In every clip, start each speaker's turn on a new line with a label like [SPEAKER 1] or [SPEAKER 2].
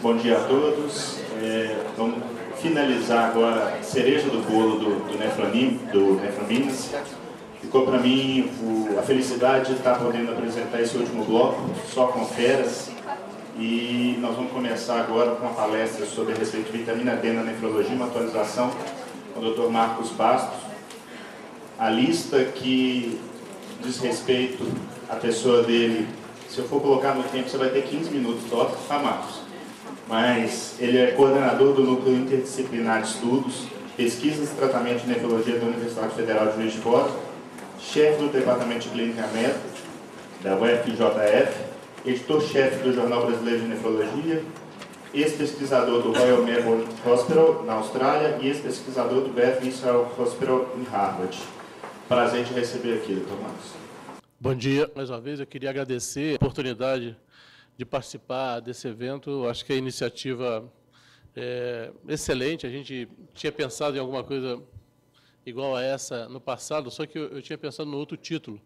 [SPEAKER 1] Bom dia a todos. Vamos finalizar agora a cereja do bolo do Neframinas. Ficou para mim a felicidade de estar podendo apresentar esse último bloco, só com feras. E nós vamos começar agora com uma palestra sobre a respeito de vitamina D na nefrologia, uma atualização com o Dr. Marcos Bastos. A lista que diz respeito à pessoa dele, se eu for colocar no tempo, você vai ter 15 minutos só, tá, Marcos? Mas ele é coordenador do Núcleo Interdisciplinar de Estudos, Pesquisas e Tratamento de Nefrologia da Universidade Federal de Juiz de Fora, chefe do Departamento de Clínica Médica da UFJF, editor-chefe do Jornal Brasileiro de Nefrologia, ex-pesquisador do Royal Melbourne Hospital, na Austrália, e ex-pesquisador do Beth Israel Hospital, em Harvard. Prazer te receber aqui, Dr. Marcos.
[SPEAKER 2] Bom dia, mais uma vez. Eu queria agradecer a oportunidade de participar desse evento. Eu acho que a iniciativa é excelente. A gente tinha pensado em alguma coisa igual a essa no passado, só que eu tinha pensado no outro título.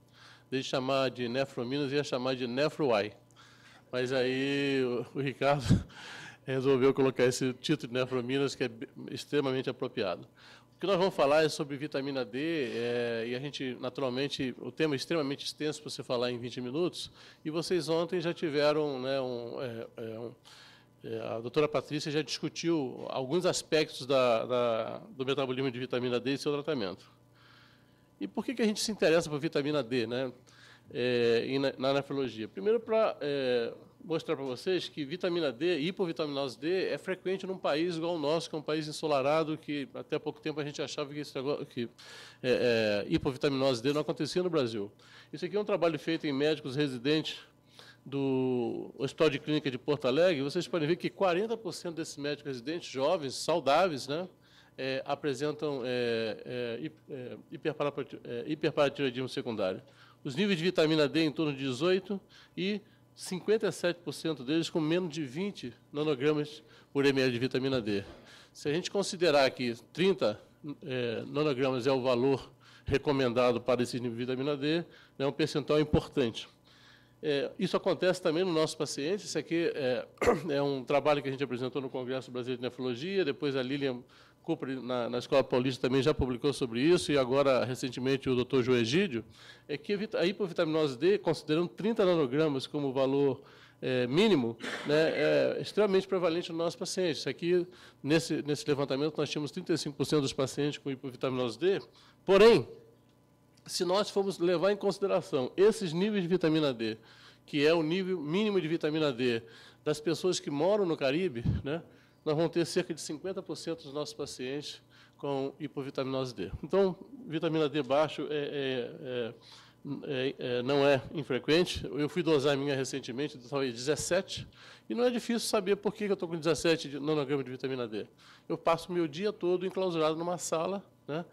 [SPEAKER 2] De chamar de Nefrominas, ia chamar de Nefro-Y. Mas aí o Ricardo resolveu colocar esse título de Nefrominas, que é extremamente apropriado. O que nós vamos falar é sobre vitamina D, e a gente, naturalmente, o tema é extremamente extenso para você falar em 20 minutos, e vocês ontem já tiveram, né, a doutora Patrícia já discutiu alguns aspectos do metabolismo de vitamina D e seu tratamento. E por que a gente se interessa por vitamina D, né, na nefrologia? Primeiro, para mostrar para vocês que vitamina D, hipovitaminose D, é frequente num país igual ao nosso, que é um país ensolarado, que até há pouco tempo a gente achava que hipovitaminose D não acontecia no Brasil. Isso aqui é um trabalho feito em médicos residentes do Hospital de Clínica de Porto Alegre. Vocês podem ver que 40% desses médicos residentes, jovens, saudáveis, né, apresentam hiperparatiroidismo secundário. Os níveis de vitamina D em torno de 18 e 57% deles com menos de 20 nanogramas por ml de vitamina D. Se a gente considerar que 30 nanogramas é o valor recomendado para esse nível de vitamina D, é um percentual importante. Isso acontece também no nosso paciente. Isso aqui é um trabalho que a gente apresentou no Congresso Brasileiro de Nefrologia, depois a Lilian Cooper, na Escola Paulista, também já publicou sobre isso, e agora, recentemente, o Dr. João Egídio, é que a hipovitaminose D, considerando 30 nanogramas como valor mínimo, né, é extremamente prevalente no nosso paciente. Isso aqui, nesse levantamento, nós tínhamos 35% dos pacientes com hipovitaminose D, porém, se nós formos levar em consideração esses níveis de vitamina D, que é o nível mínimo de vitamina D das pessoas que moram no Caribe, né, nós vamos ter cerca de 50% dos nossos pacientes com hipovitaminose D. Então, vitamina D baixo não é infrequente. Eu fui dosar a minha recentemente, talvez 17, e não é difícil saber por que eu estou com 17 nanogramas de vitamina D. Eu passo o meu dia todo enclausurado numa sala, né,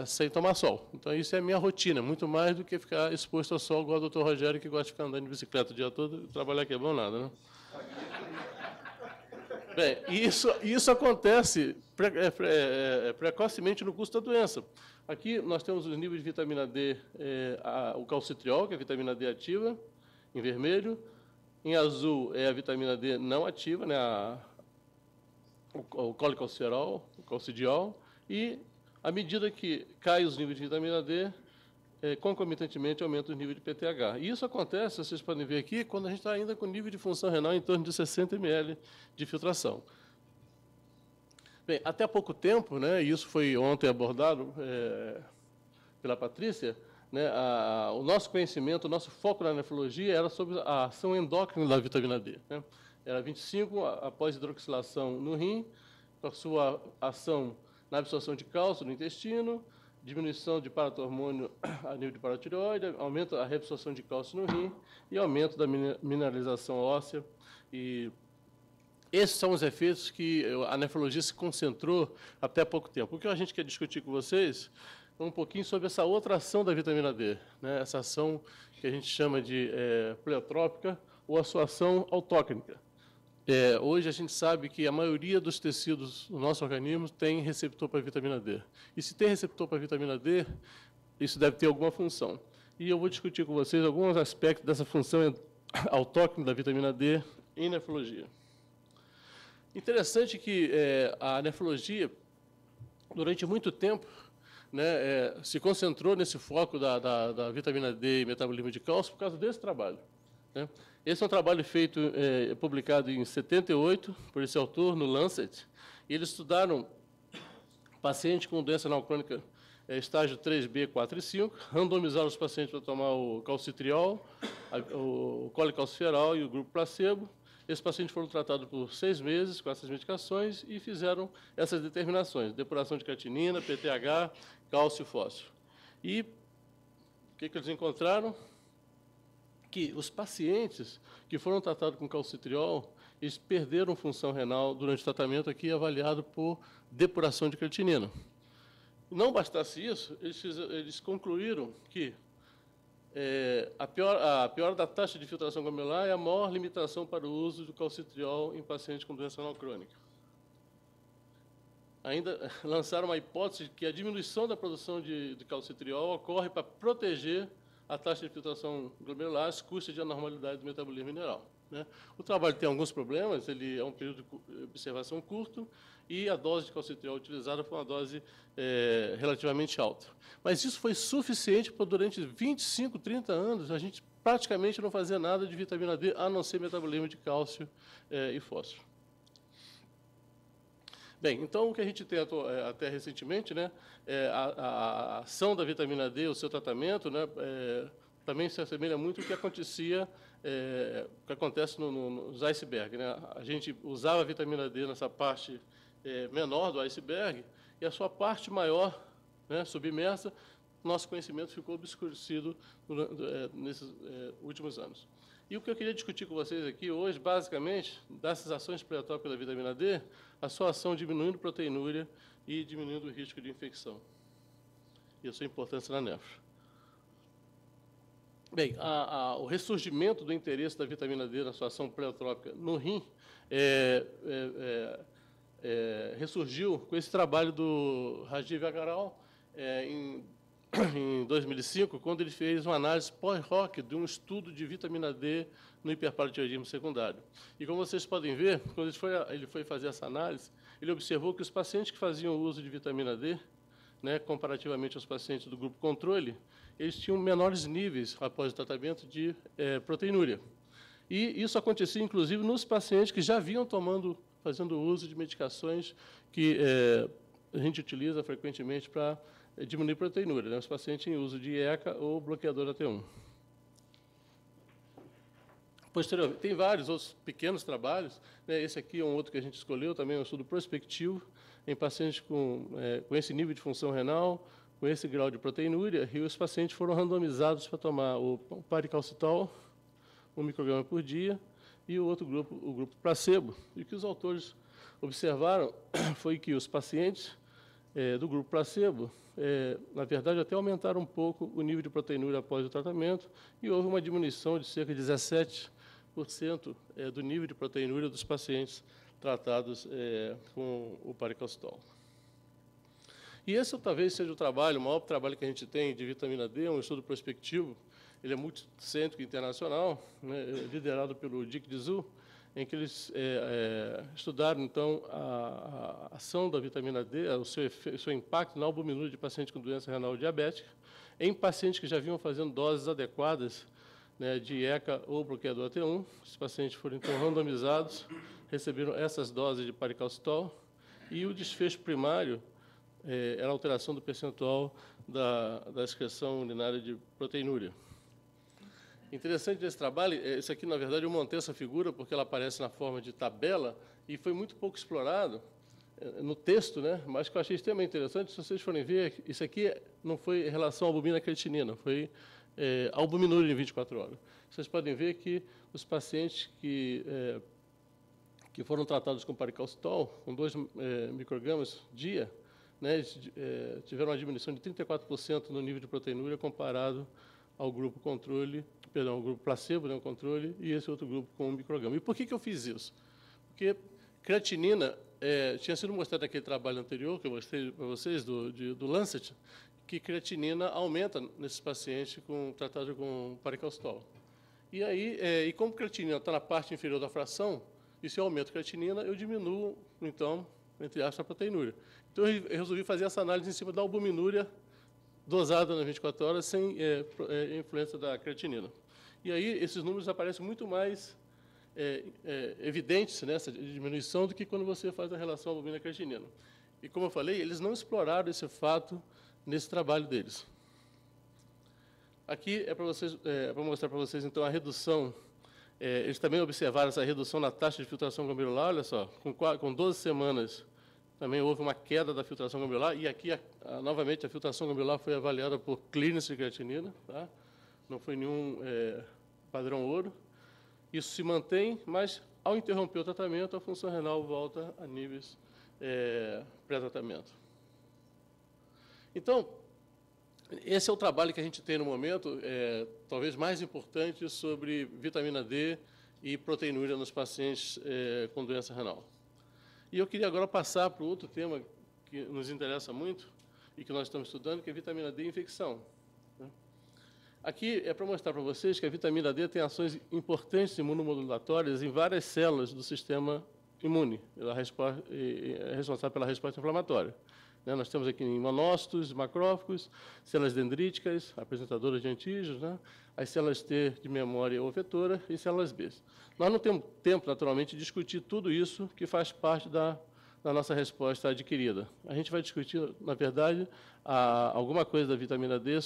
[SPEAKER 2] sem tomar sol. Então, isso é a minha rotina, muito mais do que ficar exposto ao sol, igual o Dr. Rogério, que gosta de ficar andando de bicicleta o dia todo, trabalhar que é bom nada, né? Bem, isso acontece precocemente no curso da doença. Aqui nós temos os níveis de vitamina D, o calcitriol, que é a vitamina D ativa, em vermelho. Em azul é a vitamina D não ativa, né, o colicalciferol, o calcidiol. E, à medida que caem os níveis de vitamina D, concomitantemente aumenta o nível de PTH. E isso acontece, vocês podem ver aqui, quando a gente está ainda com nível de função renal em torno de 60 ml de filtração. Bem, até há pouco tempo, né, e isso foi ontem abordado pela Patrícia, né, o nosso conhecimento, o nosso foco na nefrologia era sobre a ação endócrina da vitamina D. Né? Era 25 após hidroxilação no rim, com a sua ação na absorção de cálcio no intestino, diminuição de paratormônio a nível de paratireoide, aumento da reabsorção de cálcio no rim e aumento da mineralização óssea. E esses são os efeitos que a nefrologia se concentrou até há pouco tempo. O que a gente quer discutir com vocês é um pouquinho sobre essa outra ação da vitamina D, né? Essa ação que a gente chama de pleiotrópica ou a sua ação autócrina. Hoje a gente sabe que a maioria dos tecidos do nosso organismo tem receptor para vitamina D. E se tem receptor para vitamina D, isso deve ter alguma função. E eu vou discutir com vocês alguns aspectos dessa função autócrina da vitamina D em nefrologia. Interessante que a nefrologia, durante muito tempo, né, se concentrou nesse foco da vitamina D e metabolismo de cálcio por causa desse trabalho, né? Esse é um trabalho feito, publicado em 78, por esse autor, no Lancet, e eles estudaram pacientes com doença renal crônica estágio 3B, 4 e 5, randomizaram os pacientes para tomar o calcitriol, o colecalciferol e o grupo placebo. Esses pacientes foram tratados por 6 meses com essas medicações e fizeram essas determinações, depuração de creatinina, PTH, cálcio e fósforo. E o que eles encontraram? Que os pacientes que foram tratados com calcitriol, eles perderam função renal durante o tratamento aqui avaliado por depuração de creatinina. Não bastasse isso, eles concluíram que a pior da taxa de filtração glomerular é a maior limitação para o uso do calcitriol em pacientes com doença renal crônica. Ainda lançaram uma hipótese de que a diminuição da produção de calcitriol ocorre para proteger a taxa de filtração glomerular às custas de anormalidade do metabolismo mineral, né? O trabalho tem alguns problemas, ele é um período de observação curto e a dose de calcitriol utilizada foi uma dose relativamente alta. Mas isso foi suficiente para, durante 25, 30 anos, a gente praticamente não fazer nada de vitamina D, a não ser metabolismo de cálcio e fósforo. Bem, então, o que a gente tem até recentemente, né, a ação da vitamina D, o seu tratamento, né, também se assemelha muito ao que acontecia, o que acontece nos icebergs, né? A gente usava a vitamina D nessa parte menor do iceberg e a sua parte maior, né, submersa, nosso conhecimento ficou obscurecido nesses últimos anos. E o que eu queria discutir com vocês aqui hoje, basicamente, dessas ações pleiotópicas da vitamina D, a sua ação diminuindo proteinúria e diminuindo o risco de infecção. E a sua importância na nefro. Bem, o ressurgimento do interesse da vitamina D na sua ação pleotrópica no rim ressurgiu com esse trabalho do Rajiv Agarwal em 2005, quando ele fez uma análise pós-hoc de um estudo de vitamina D no hiperparatidianismo secundário. E como vocês podem ver, quando ele foi fazer essa análise, ele observou que os pacientes que faziam uso de vitamina D, né, comparativamente aos pacientes do grupo controle, eles tinham menores níveis, após o tratamento, de proteinúria. E isso acontecia, inclusive, nos pacientes que já vinham fazendo uso de medicações que a gente utiliza frequentemente para diminuir proteinúria, né? Os pacientes em uso de ECA ou bloqueador AT1. Posteriormente, tem vários outros pequenos trabalhos, né? Esse aqui é um outro que a gente escolheu, também é um estudo prospectivo, em pacientes com esse nível de função renal, com esse grau de proteinúria, e os pacientes foram randomizados para tomar o paricalcitol, 1 micrograma por dia, e o outro grupo, o grupo placebo. E o que os autores observaram foi que os pacientes do grupo placebo, na verdade, até aumentaram um pouco o nível de proteinúria após o tratamento, e houve uma diminuição de cerca de 17% do nível de proteinúria dos pacientes tratados com o paricalcitol. E esse talvez seja o maior trabalho que a gente tem de vitamina D, um estudo prospectivo, ele é multicêntrico internacional, né, liderado pelo Dick Dizou, em que eles estudaram, então, a ação da vitamina D, o seu impacto na albuminúria de pacientes com doença renal diabética, em pacientes que já vinham fazendo doses adequadas, né, de ECA ou bloqueador AT1. Os pacientes foram, então, randomizados, receberam essas doses de paricalcitol, e o desfecho primário era a alteração do percentual da excreção urinária de proteinúria. Interessante desse trabalho, isso aqui, na verdade, eu montei essa figura porque ela aparece na forma de tabela e foi muito pouco explorado no texto, né? Mas que eu achei extremamente interessante. Se vocês forem ver, isso aqui não foi em relação à albumina creatinina, foi albuminúria em 24 horas. Vocês podem ver que os pacientes que foram tratados com paricalcitol, com 2 microgramas dia, né, tiveram uma diminuição de 34% no nível de proteinúria comparado ao grupo controle, perdão, ao grupo placebo, né, o controle, e esse outro grupo com 1 micrograma. E por que eu fiz isso? Porque creatinina tinha sido mostrado naquele trabalho anterior, que eu mostrei para vocês, do Lancet, que creatinina aumenta nesses pacientes tratados com paricalcitol. E aí, como creatinina está na parte inferior da fração, E se eu aumento a creatinina, eu diminuo, então, entre aspas, a proteinúria. Então, eu resolvi fazer essa análise em cima da albuminúria dosada nas 24 horas, sem influência da creatinina. E aí, esses números aparecem muito mais evidentes nessa diminuição do que quando você faz a relação albumina-creatinina. E, como eu falei, eles não exploraram esse fato nesse trabalho deles. Aqui é para mostrar para vocês, então, a redução. Eles também observaram essa redução na taxa de filtração glomerular, olha só, com 12 semanas também houve uma queda da filtração glomerular, e aqui, novamente, a filtração glomerular foi avaliada por clearance de creatinina, tá? Não foi nenhum padrão ouro. Isso se mantém, mas, ao interromper o tratamento, a função renal volta a níveis pré-tratamento. Então, esse é o trabalho que a gente tem no momento, talvez mais importante, sobre vitamina D e proteinúria nos pacientes com doença renal. E eu queria agora passar para outro tema que nos interessa muito e que nós estamos estudando, que é vitamina D e infecção. Aqui é para mostrar para vocês que a vitamina D tem ações importantes imunomodulatórias em várias células do sistema imune, é responsável pela resposta inflamatória. Nós temos aqui monócitos, macrófagos, células dendríticas, apresentadoras de antígenos, as células T de memória ou vetora e células B. Nós não temos tempo, naturalmente, de discutir tudo isso que faz parte da nossa resposta adquirida. A gente vai discutir, na verdade, alguma coisa da vitamina D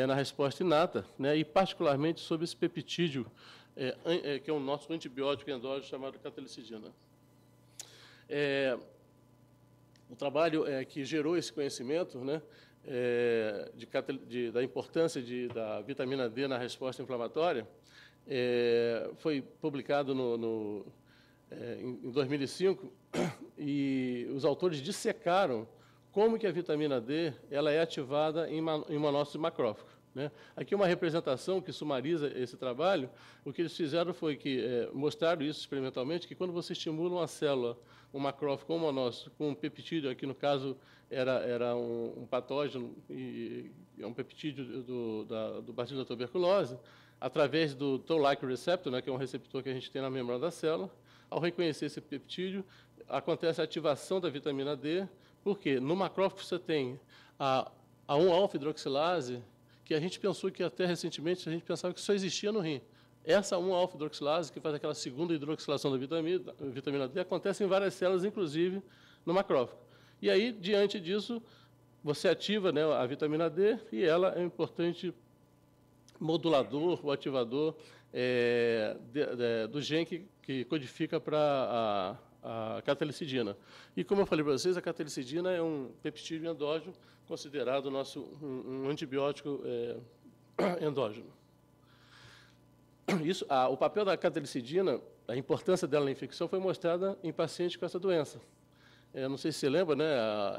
[SPEAKER 2] na resposta inata, e particularmente sobre esse peptídeo, que é o nosso antibiótico endógeno chamado catelicidina. O trabalho que gerou esse conhecimento, da importância da vitamina D na resposta inflamatória, foi publicado em 2005, e os autores dissecaram como que a vitamina D ela é ativada em monócitos macrófagos. Aqui uma representação que sumariza esse trabalho. O que eles fizeram foi que mostraram isso experimentalmente, que quando você estimula uma célula, um macrófago ou um monócito com um peptídeo, aqui no caso era um patógeno, e é um peptídeo do bacilo da tuberculose, através do Toll-like receptor, que é um receptor que a gente tem na membrana da célula. Ao reconhecer esse peptídeo, acontece a ativação da vitamina D, porque no macrófago você tem a 1-alfa-hidroxilase, que a gente pensou que até recentemente a gente pensava que só existia no rim. Essa 1-alfa-hidroxilase, que faz aquela segunda hidroxilação da vitamina D, acontece em várias células, inclusive no macrófago. E aí, diante disso, você ativa a vitamina D e ela é um importante modulador, o ativador do gene que codifica para a catelicidina. E, como eu falei para vocês, a catelicidina é um peptídeo endógeno considerado um antibiótico endógeno. O papel da catelicidina, a importância dela na infecção, foi mostrada em pacientes com essa doença. Não sei se você lembra,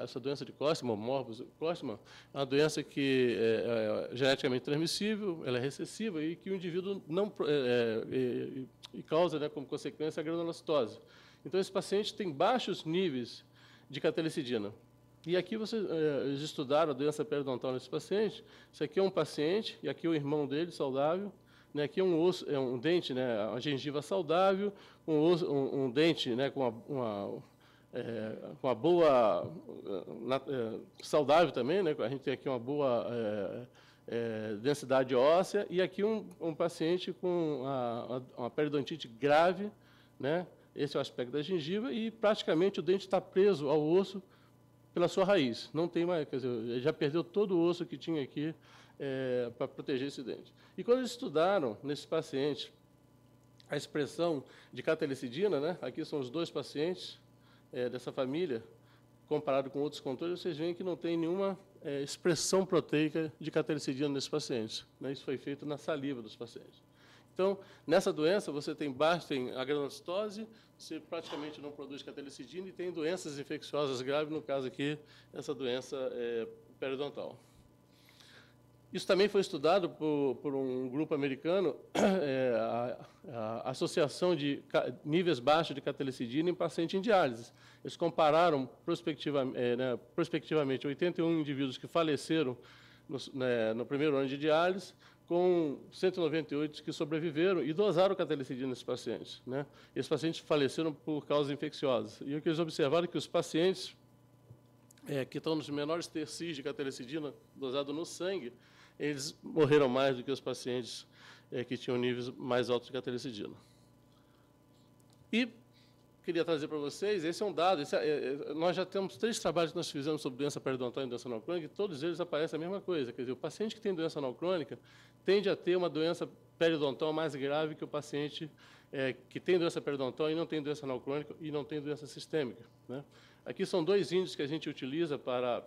[SPEAKER 2] essa doença de Costman, morbus Costman, é uma doença que é geneticamente transmissível, ela é recessiva e que o indivíduo não causa, como consequência, a granulocitose. Então, esse paciente tem baixos níveis de catelicidina. E aqui eles estudaram a doença periodontal nesse paciente. Isso aqui é um paciente, e aqui é o irmão dele, saudável. Aqui é um dente, uma gengiva saudável, um dente com uma boa... saudável também, a gente tem aqui uma boa densidade óssea, e aqui um paciente com uma periodontite grave, esse é o aspecto da gengiva, e praticamente o dente está preso ao osso pela sua raiz. Não tem mais, quer dizer, ele já perdeu todo o osso que tinha aqui para proteger esse dente. E quando eles estudaram, nesses pacientes, a expressão de catelicidina, aqui são os dois pacientes dessa família, comparado com outros controles, vocês veem que não tem nenhuma expressão proteica de catelicidina nesses pacientes. Isso foi feito na saliva dos pacientes. Então, nessa doença, você tem a granulocitose, você praticamente não produz catelicidina e tem doenças infecciosas graves, no caso aqui, essa doença periodontal. Isso também foi estudado por um grupo americano, a associação de níveis baixos de catelicidina em paciente em diálise. Eles compararam prospectivamente 81 indivíduos que faleceram no primeiro ano de diálise com 198 que sobreviveram e dosaram catelicidina nesses pacientes, né? Esses pacientes faleceram por causas infecciosas. E o que eles observaram é que os pacientes que estão nos menores tercis de catelicidina dosado no sangue, eles morreram mais do que os pacientes que tinham níveis mais altos de catelicidina. E queria trazer para vocês, esse é um dado, nós já temos 3 trabalhos que nós fizemos sobre doença periodontal e doença anal crônica, e todos eles aparecem a mesma coisa, quer dizer, o paciente que tem doença anal crônica tende a ter uma doença periodontal mais grave que o paciente que tem doença periodontal e não tem doença anal crônica e não tem doença sistêmica, né? Aqui são 2 índices que a gente utiliza para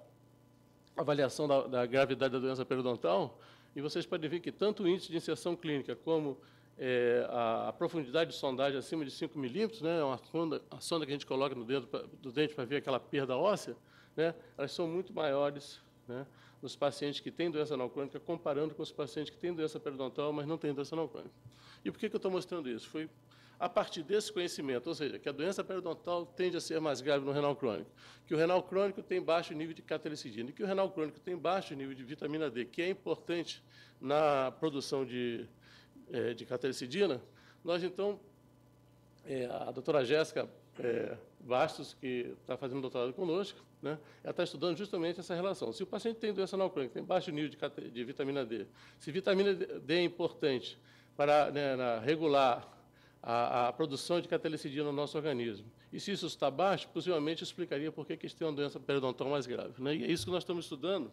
[SPEAKER 2] avaliação da gravidade da doença periodontal, e vocês podem ver que tanto o índice de inserção clínica como a profundidade de sondagem acima de 5 milímetros, né, a sonda que a gente coloca no dedo do dente para ver aquela perda óssea, né, elas são muito maiores, né, nos pacientes que têm doença anal crônica, comparando com os pacientes que têm doença periodontal, mas não têm doença anal crônica. E por que eu estou mostrando isso? Foi a partir desse conhecimento, ou seja, que a doença periodontal tende a ser mais grave no renal crônico, que o renal crônico tem baixo nível de catelicidina, e que o renal crônico tem baixo nível de vitamina D, que é importante na produção de catelicidina, nós, então, a doutora Jéssica Bastos, que está fazendo doutorado conosco, né, ela está estudando justamente essa relação. Se o paciente tem doença anal crônica, tem baixo nível de vitamina D, se vitamina D é importante para regular a produção de catelicidina no nosso organismo, e se isso está baixo, possivelmente explicaria por que eles têm uma doença periodontal mais grave, né? E é isso que nós estamos estudando.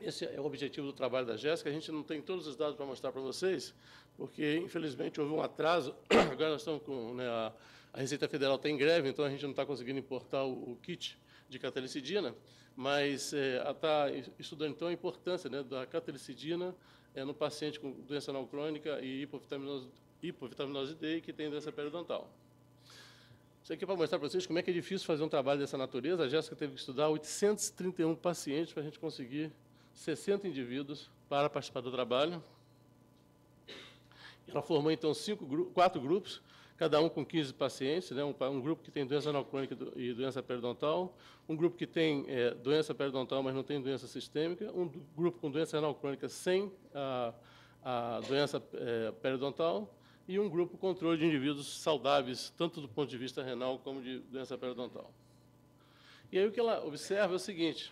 [SPEAKER 2] Esse é o objetivo do trabalho da Jéssica. A gente não tem todos os dados para mostrar para vocês, porque, infelizmente, houve um atraso. Agora nós estamos com... a Receita Federal está em greve, então a gente não está conseguindo importar o kit de catelicidina, mas está estudando, então, a importância, né, da catelicidina no paciente com doença anal crônica e hipovitaminose D que tem doença periodontal. Isso aqui é para mostrar para vocês como é que é difícil fazer um trabalho dessa natureza. A Jéssica teve que estudar 831 pacientes para a gente conseguir 60 indivíduos para participar do trabalho. Ela formou, então, 4 grupos, cada um com 15 pacientes, né? Um grupo que tem doença anal crônica e doença periodontal, um grupo que tem doença periodontal, mas não tem doença sistêmica, um grupo com doença anal crônica sem a doença periodontal, e um grupo controle de indivíduos saudáveis, tanto do ponto de vista renal como de doença periodontal. E aí o que ela observa é o seguinte: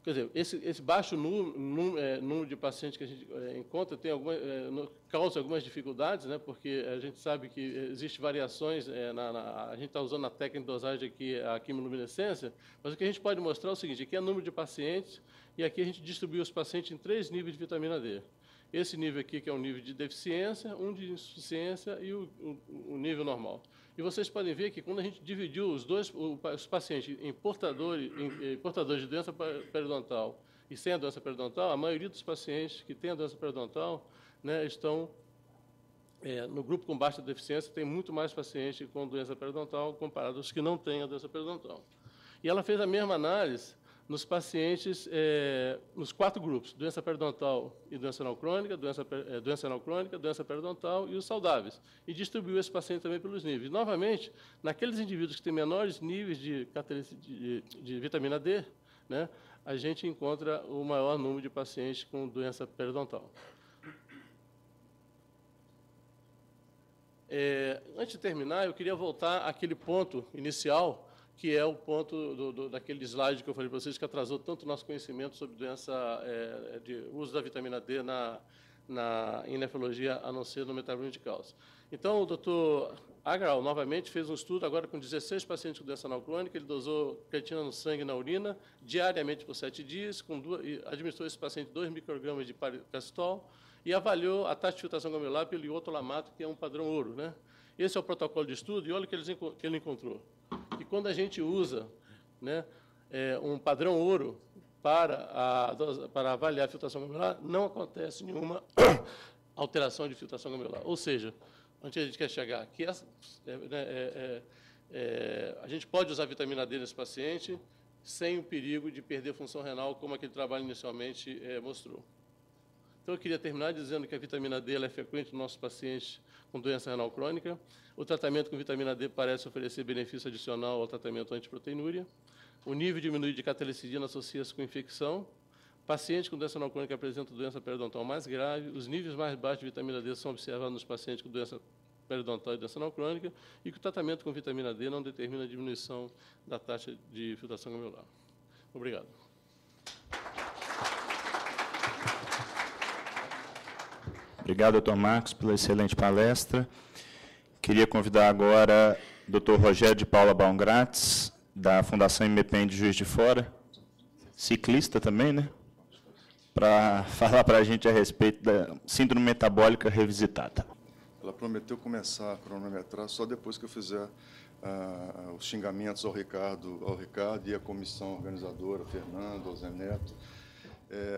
[SPEAKER 2] quer dizer, esse baixo número de pacientes que a gente encontra causa algumas dificuldades, né, porque a gente sabe que existem variações, a gente está usando a técnica de dosagem aqui, a quimiluminescência, mas o que a gente pode mostrar é o seguinte: aqui é o número de pacientes, e aqui a gente distribuiu os pacientes em 3 níveis de vitamina D. Esse nível aqui, que é um nível de deficiência, um de insuficiência e o nível normal. E vocês podem ver que quando a gente dividiu os pacientes em portadores de doença periodontal e sem a doença periodontal, a maioria dos pacientes que têm a doença periodontal, né, estão no grupo com baixa deficiência, tem muito mais pacientes com doença periodontal comparado aos que não têm a doença periodontal. E ela fez a mesma análise nos pacientes, nos 4 grupos, doença periodontal e doença anal crônica, doença anal crônica, doença periodontal e os saudáveis, e distribuiu esse paciente também pelos níveis. Novamente, naqueles indivíduos que têm menores níveis de vitamina D, né, a gente encontra o maior número de pacientes com doença periodontal. Antes de terminar, eu queria voltar àquele ponto inicial, que é o ponto daquele slide que eu falei para vocês, que atrasou tanto o nosso conhecimento sobre doença de uso da vitamina D em nefrologia, a não ser no metabolismo de cálcio. Então, o doutor Agrawal, novamente, fez um estudo agora com 16 pacientes com doença anal crônica. Ele dosou creatina no sangue e na urina diariamente por 7 dias, e administrou esse paciente 2 microgramas de pacitol e avaliou a taxa de filtração glomerular pelo iotolamato, que é um padrão ouro, né? Esse é o protocolo de estudo, e olha o que ele encontrou. Que quando a gente usa, né, um padrão ouro para avaliar a filtração glomerular, não acontece nenhuma alteração de filtração glomerular. Ou seja, onde a gente quer chegar? Que a gente pode usar vitamina D nesse paciente sem o perigo de perder função renal, como aquele trabalho inicialmente mostrou. Então, eu queria terminar dizendo que a vitamina D ela é frequente nos nossos pacientes com doença renal crônica. O tratamento com vitamina D parece oferecer benefício adicional ao tratamento antiproteinúria. O nível diminuído de catelicidina associa-se com infecção. Pacientes com doença não crônica apresentam doença periodontal mais grave. Os níveis mais baixos de vitamina D são observados nos pacientes com doença periodontal e doença não crônica, e que o tratamento com vitamina D não determina a diminuição da taxa de filtração glomerular. Obrigado.
[SPEAKER 1] Obrigado, Dr. Marcos, pela excelente palestra. Queria convidar agora o Dr. Rogério de Paula Baumgratz, da Fundação IMEPEN de Juiz de Fora, ciclista também, né? Para falar para a gente a respeito da síndrome metabólica revisitada.
[SPEAKER 3] Ela prometeu começar a cronometrar só depois que eu fizer os xingamentos ao Ricardo e à comissão organizadora, Fernando, ao Zé Neto.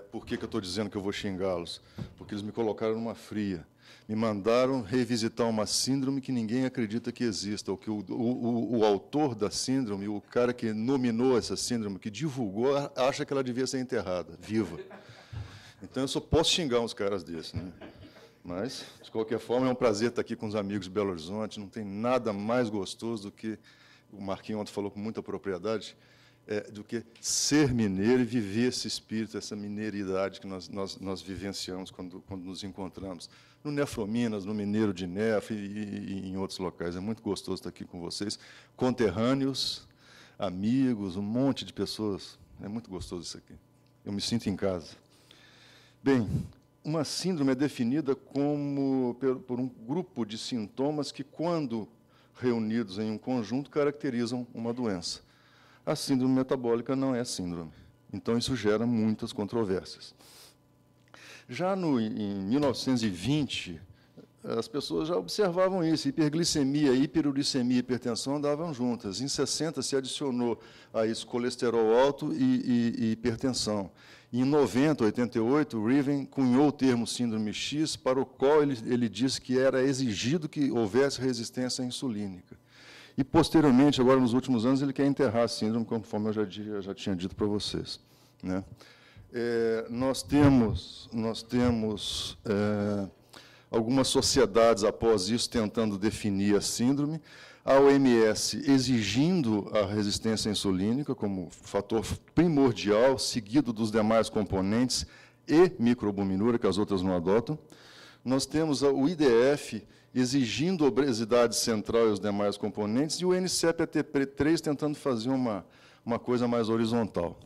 [SPEAKER 3] Por que eu estou dizendo que eu vou xingá-los? Porque eles me colocaram numa fria. Me mandaram revisitar uma síndrome que ninguém acredita que exista, ou que o autor da síndrome, o cara que nominou essa síndrome, que divulgou, acha que ela devia ser enterrada, viva. Então, eu só posso xingar uns caras desses, né? Mas, de qualquer forma, é um prazer estar aqui com os amigos de Belo Horizonte. Não tem nada mais gostoso do que, o Marquinhos ontem falou com muita propriedade, do que ser mineiro e viver esse espírito, essa mineiridade que nós vivenciamos quando nos encontramos. No Nefrominas, no Mineiro de Nef e em outros locais. É muito gostoso estar aqui com vocês. Conterrâneos, amigos, um monte de pessoas. É muito gostoso isso aqui. Eu me sinto em casa. Bem, uma síndrome é definida como por um grupo de sintomas que, quando reunidos em um conjunto, caracterizam uma doença. A síndrome metabólica não é síndrome. Então, isso gera muitas controvérsias. Já em 1920, as pessoas já observavam isso. Hiperglicemia, hiperuricemia e hipertensão andavam juntas. Em 60, se adicionou a isso colesterol alto e hipertensão. Em 90, 88, Riven cunhou o termo síndrome X, para o qual ele disse que era exigido que houvesse resistência insulínica. E, posteriormente, agora, nos últimos anos, ele quer enterrar a síndrome, conforme eu já tinha dito para vocês, né? Nós temos algumas sociedades, após isso, tentando definir a síndrome, a OMS exigindo a resistência insulínica como fator primordial, seguido dos demais componentes e microalbuminúria, que as outras não adotam. Nós temos o IDF exigindo obesidade central e os demais componentes, e o NCEP-ATP3 tentando fazer uma coisa mais horizontal.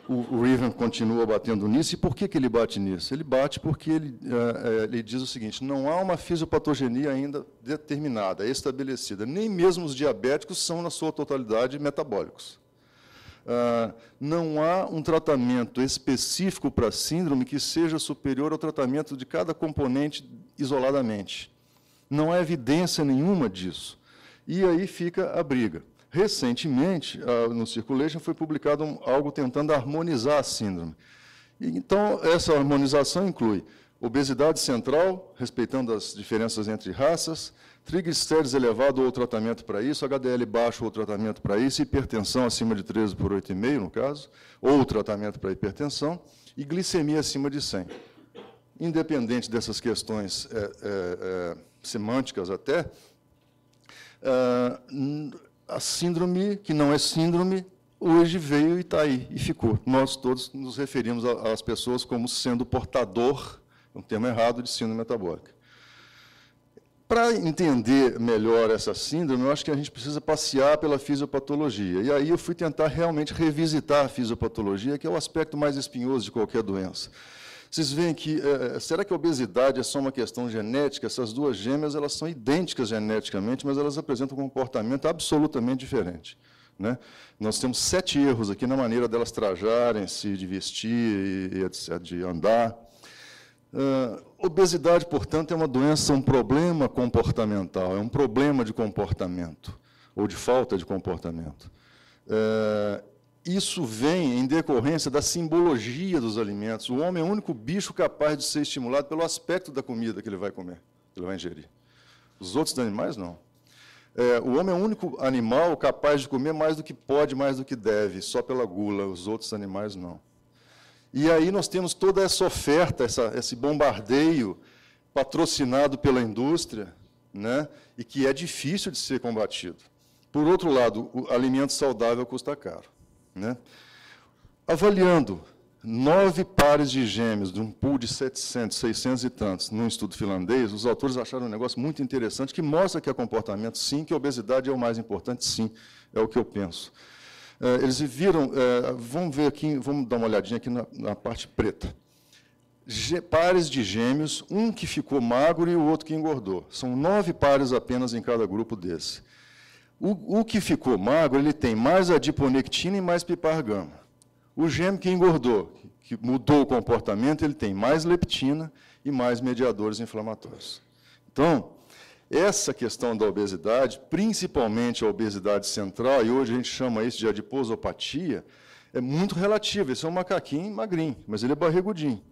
[SPEAKER 3] O Riven continua batendo nisso. E por que ele bate nisso? Ele bate porque ele diz o seguinte: não há uma fisiopatogenia ainda determinada, estabelecida. Nem mesmo os diabéticos são, na sua totalidade, metabólicos. Não há um tratamento específico para a síndrome que seja superior ao tratamento de cada componente isoladamente. Não há evidência nenhuma disso. E aí fica a briga. Recentemente, no Circulation, foi publicado algo tentando harmonizar a síndrome. Então, essa harmonização inclui obesidade central, respeitando as diferenças entre raças, triglicéridos elevado ou tratamento para isso, HDL baixo ou tratamento para isso, hipertensão acima de 13/8,5, no caso, ou tratamento para hipertensão, e glicemia acima de 100. Independente dessas questões semânticas até, a síndrome, que não é síndrome, hoje veio e está aí, e ficou. Nós todos nos referimos às pessoas como sendo portador, um termo errado, de síndrome metabólica. Para entender melhor essa síndrome, eu acho que a gente precisa passear pela fisiopatologia. E aí eu fui tentar realmente revisitar a fisiopatologia, que é o aspecto mais espinhoso de qualquer doença. Vocês veem que, será que a obesidade é só uma questão genética? Essas duas gêmeas, elas são idênticas geneticamente, mas elas apresentam um comportamento absolutamente diferente, né? Nós temos 7 erros aqui na maneira delas trajarem-se, de vestir, e etc., de andar. Obesidade, portanto, é uma doença, um problema comportamental, é um problema de comportamento, ou de falta de comportamento. Isso vem em decorrência da simbologia dos alimentos. O homem é o único bicho capaz de ser estimulado pelo aspecto da comida que ele vai comer, que ele vai ingerir. Os outros animais, não. O homem é o único animal capaz de comer mais do que pode, mais do que deve, só pela gula. Os outros animais, não. E aí nós temos toda essa oferta, esse bombardeio patrocinado pela indústria, né, e que é difícil de ser combatido. Por outro lado, o alimento saudável custa caro, né? avaliando 9 pares de gêmeos, de um pool de 700, 600 e tantos, num estudo finlandês, os autores acharam um negócio muito interessante, que mostra que há comportamento, sim, que a obesidade é o mais importante, sim, é o que eu penso. Eles viram, vamos ver aqui, vamos dar uma olhadinha aqui na parte preta. Pares de gêmeos, um que ficou magro e o outro que engordou. São 9 pares apenas em cada grupo desse. O que ficou magro, ele tem mais adiponectina e mais pipargama. O gêmeo que engordou, que mudou o comportamento, ele tem mais leptina e mais mediadores inflamatórios. Então, essa questão da obesidade, principalmente a obesidade central, e hoje a gente chama isso de adiposopatia, é muito relativa. Esse é um macaquinho magrinho, mas ele é barrigudinho.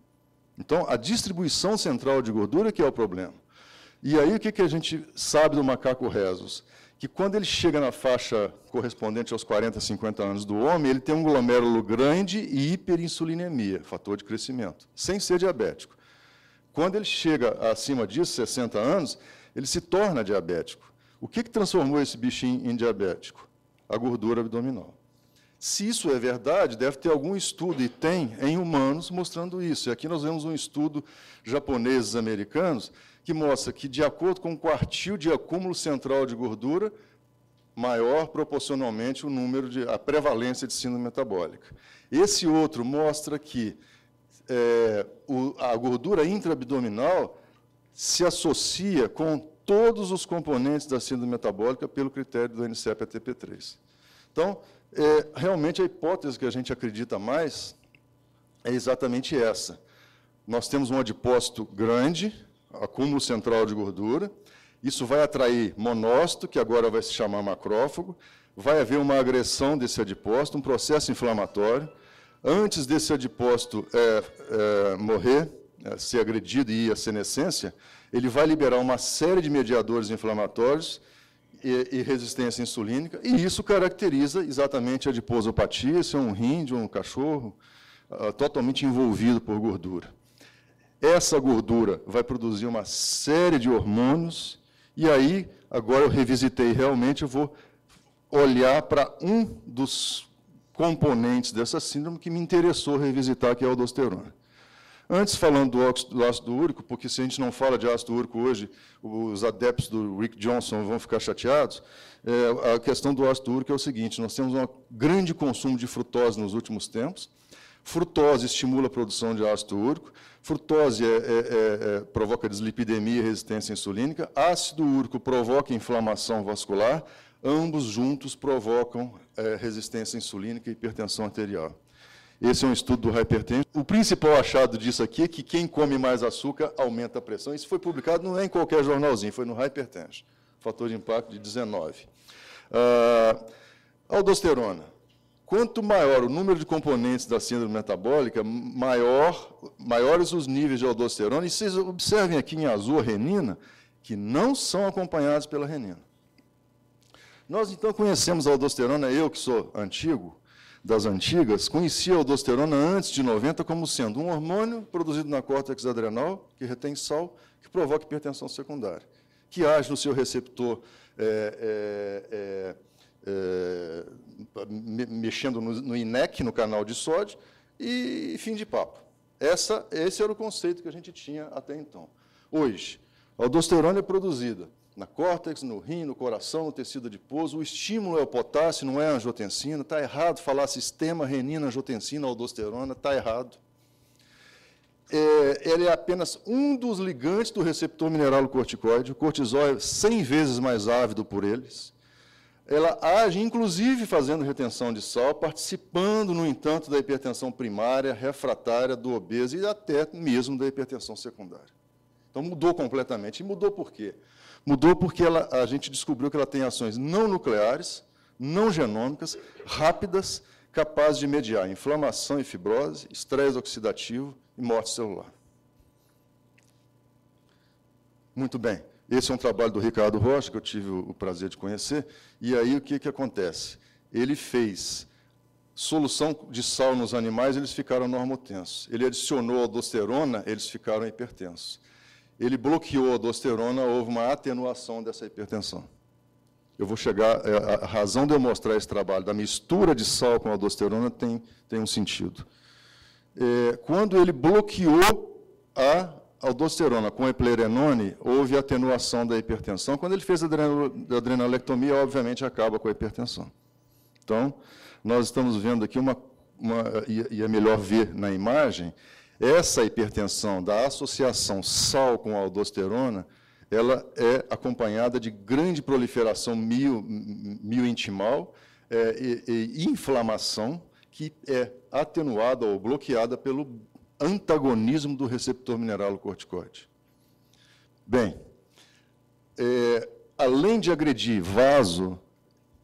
[SPEAKER 3] Então, a distribuição central de gordura que é o problema. E aí, o que a gente sabe do macaco rhesus? Que quando ele chega na faixa correspondente aos 40, 50 anos do homem, ele tem um glomérulo grande e hiperinsulinemia, fator de crescimento, sem ser diabético. Quando ele chega acima disso, 60 anos, ele se torna diabético. O que transformou esse bichinho em diabético? A gordura abdominal. Se isso é verdade, deve ter algum estudo, e tem, em humanos, mostrando isso. E aqui nós vemos um estudo japoneses americanos, que mostra que, de acordo com o quartil de acúmulo central de gordura, maior proporcionalmente a prevalência de síndrome metabólica. Esse outro mostra que a gordura intraabdominal se associa com todos os componentes da síndrome metabólica pelo critério do NCEP-ATP3. Então, realmente, a hipótese que a gente acredita mais é exatamente essa. Nós temos um adipócito grande, acúmulo central de gordura, isso vai atrair monócito, que agora vai se chamar macrófago, vai haver uma agressão desse adipócito, um processo inflamatório. Antes desse adipócito morrer, ser agredido e ir à senescência, ele vai liberar uma série de mediadores inflamatórios e resistência insulínica, e isso caracteriza exatamente a adiposopatia. Isso é um rim de um cachorro totalmente envolvido por gordura. Essa gordura vai produzir uma série de hormônios, e aí, agora eu revisitei realmente, eu vou olhar para um dos componentes dessa síndrome que me interessou revisitar, que é a aldosterona. Antes, falando do ácido úrico, porque se a gente não fala de ácido úrico hoje, os adeptos do Rick Johnson vão ficar chateados, a questão do ácido úrico é o seguinte: nós temos um grande consumo de frutose nos últimos tempos. Frutose estimula a produção de ácido úrico, frutose provoca dislipidemia e resistência insulínica, ácido úrico provoca inflamação vascular, ambos juntos provocam resistência insulínica e hipertensão arterial. Esse é um estudo do Hypertension. O principal achado disso aqui é que quem come mais açúcar aumenta a pressão. Isso foi publicado, não é em qualquer jornalzinho, foi no Hypertension, fator de impacto de 19. Aldosterona. Quanto maior o número de componentes da síndrome metabólica, maiores os níveis de aldosterona. E vocês observem aqui em azul a renina, que não são acompanhados pela renina. Nós, então, conhecemos a aldosterona, eu que sou antigo, das antigas, conhecia a aldosterona antes de 90 como sendo um hormônio produzido na córtex adrenal, que retém sal, que provoca hipertensão secundária, que age no seu receptor mexendo no INEC, no canal de sódio, e fim de papo. Esse era o conceito que a gente tinha até então. Hoje, a aldosterona é produzida na córtex, no rim, no coração, no tecido adiposo. O estímulo é o potássio, não é a angiotensina. Está errado falar sistema renina, angiotensina, aldosterona, está errado. Ele é apenas um dos ligantes do receptor mineralocorticoide. O cortisol é 100 vezes mais ávido por eles. Ela age, inclusive, fazendo retenção de sal, participando, no entanto, da hipertensão primária, refratária, do obeso e até mesmo da hipertensão secundária. Então, mudou completamente. E mudou por quê? Mudou porque a gente descobriu que ela tem ações não nucleares, não genômicas, rápidas, capazes de mediar inflamação e fibrose, estresse oxidativo e morte celular. Muito bem. Esse é um trabalho do Ricardo Rocha, que eu tive o prazer de conhecer. E aí, o que acontece? Ele fez solução de sal nos animais, eles ficaram normotensos. Ele adicionou aldosterona, eles ficaram hipertensos. Ele bloqueou a aldosterona, houve uma atenuação dessa hipertensão. Eu vou chegar, a razão de eu mostrar esse trabalho da mistura de sal com aldosterona tem um sentido. Quando ele bloqueou a aldosterona com eplerenone, houve atenuação da hipertensão. Quando ele fez a adrenalectomia, obviamente, acaba com a hipertensão. Então, nós estamos vendo aqui e é melhor ver na imagem, essa hipertensão da associação sal com aldosterona, ela é acompanhada de grande proliferação miointimal e inflamação, que é atenuada ou bloqueada pelo antagonismo do receptor mineralocorticoide. Bem, além de agredir vaso,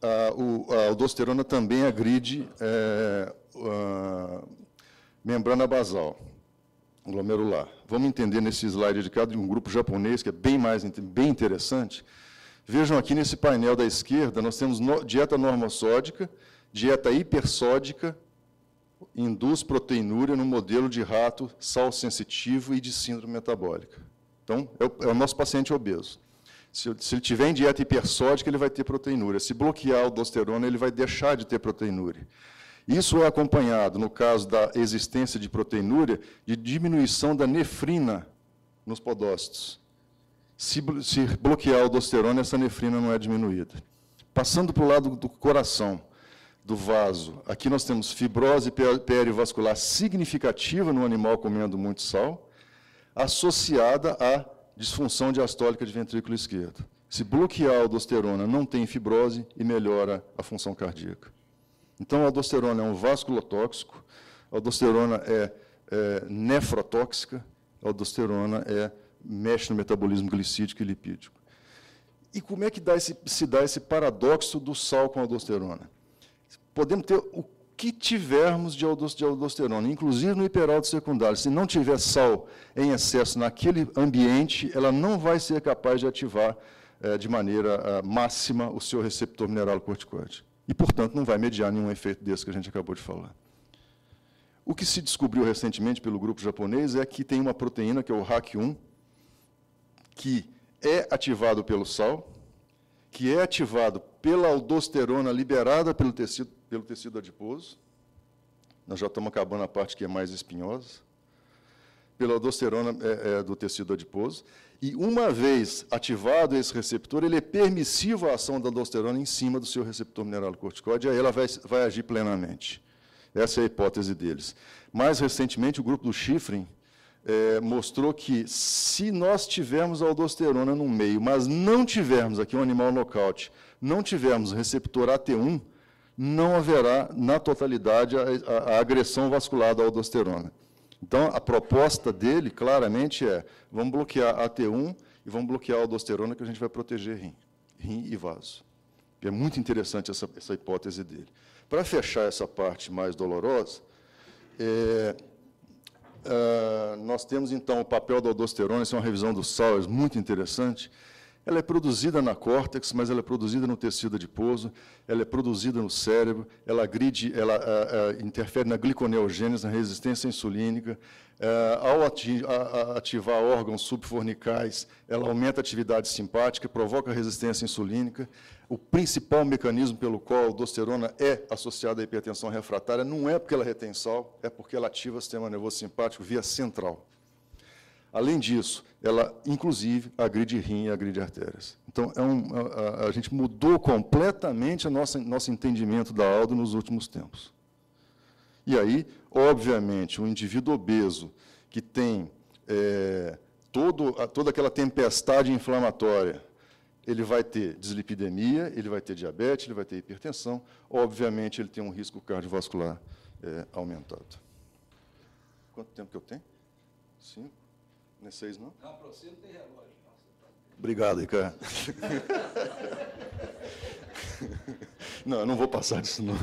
[SPEAKER 3] a aldosterona também agride membrana basal, glomerular. Vamos entender nesse slide de um grupo japonês, que é bem interessante. Vejam aqui nesse painel da esquerda, nós temos dieta normossódica, dieta hipersódica, induz proteinúria no modelo de rato sal sensitivo e de síndrome metabólica. Então, é o nosso paciente obeso. Se ele tiver em dieta hipersódica, ele vai ter proteinúria. Se bloquear a aldosterona, ele vai deixar de ter proteinúria. Isso é acompanhado, no caso da existência de proteinúria, de diminuição da nefrina nos podócitos. Se bloquear a aldosterona, essa nefrina não é diminuída. Passando para o lado do coração, do vaso, aqui nós temos fibrose perivascular significativa no animal comendo muito sal, associada à disfunção diastólica de ventrículo esquerdo. Se bloquear a aldosterona, não tem fibrose e melhora a função cardíaca. Então, a aldosterona é um vasculotóxico, a aldosterona é nefrotóxica, a aldosterona mexe no metabolismo glicídico e lipídico. E como é que se dá esse paradoxo do sal com a aldosterona? Podemos ter o que tivermos de aldosterona, inclusive no hiperaldo secundário. Se não tiver sal em excesso naquele ambiente, ela não vai ser capaz de ativar de maneira máxima o seu receptor mineralocorticoide. E, portanto, não vai mediar nenhum efeito desse que a gente acabou de falar. O que se descobriu recentemente pelo grupo japonês é que tem uma proteína, que é o RAC1, que é ativado pelo sal, que é ativado pela aldosterona liberada pelo tecido adiposo. Nós já estamos acabando a parte que é mais espinhosa. Pela aldosterona do tecido adiposo. E, uma vez ativado esse receptor, ele é permissivo à ação da aldosterona em cima do seu receptor mineralocorticoide, e aí ela vai agir plenamente. Essa é a hipótese deles. Mais recentemente, o grupo do Schifrin mostrou que, se nós tivermos a aldosterona no meio, mas não tivermos, aqui um animal nocaute, não tivermos receptor AT1, não haverá, na totalidade, a agressão vascular da aldosterona. Então, a proposta dele, claramente, vamos bloquear a AT1 e vamos bloquear a aldosterona, que a gente vai proteger rim e vaso. E é muito interessante essa hipótese dele. Para fechar essa parte mais dolorosa, nós temos, então, o papel da aldosterona, essa é uma revisão do Sowers, muito interessante. Ela é produzida na córtex, mas ela é produzida no tecido adiposo, ela é produzida no cérebro, ela interfere na gliconeogênese, na resistência insulínica. Ao ativar órgãos subfornicais, ela aumenta a atividade simpática, provoca resistência insulínica. O principal mecanismo pelo qual a aldosterona é associada à hipertensão refratária não é porque ela retém sal, é porque ela ativa o sistema nervoso simpático via central. Além disso, ela, inclusive, agride rim e agride artérias. Então, a gente mudou completamente o nosso entendimento da aldo nos últimos tempos. E aí, obviamente, um indivíduo obeso que tem toda aquela tempestade inflamatória, ele vai ter dislipidemia, ele vai ter diabetes, ele vai ter hipertensão, obviamente, ele tem um risco cardiovascular aumentado. Quanto tempo que eu tenho? 5? Não é 6, não? Não, para você não tem relógio. Obrigado, Ricardo. Não, eu não vou passar disso, não.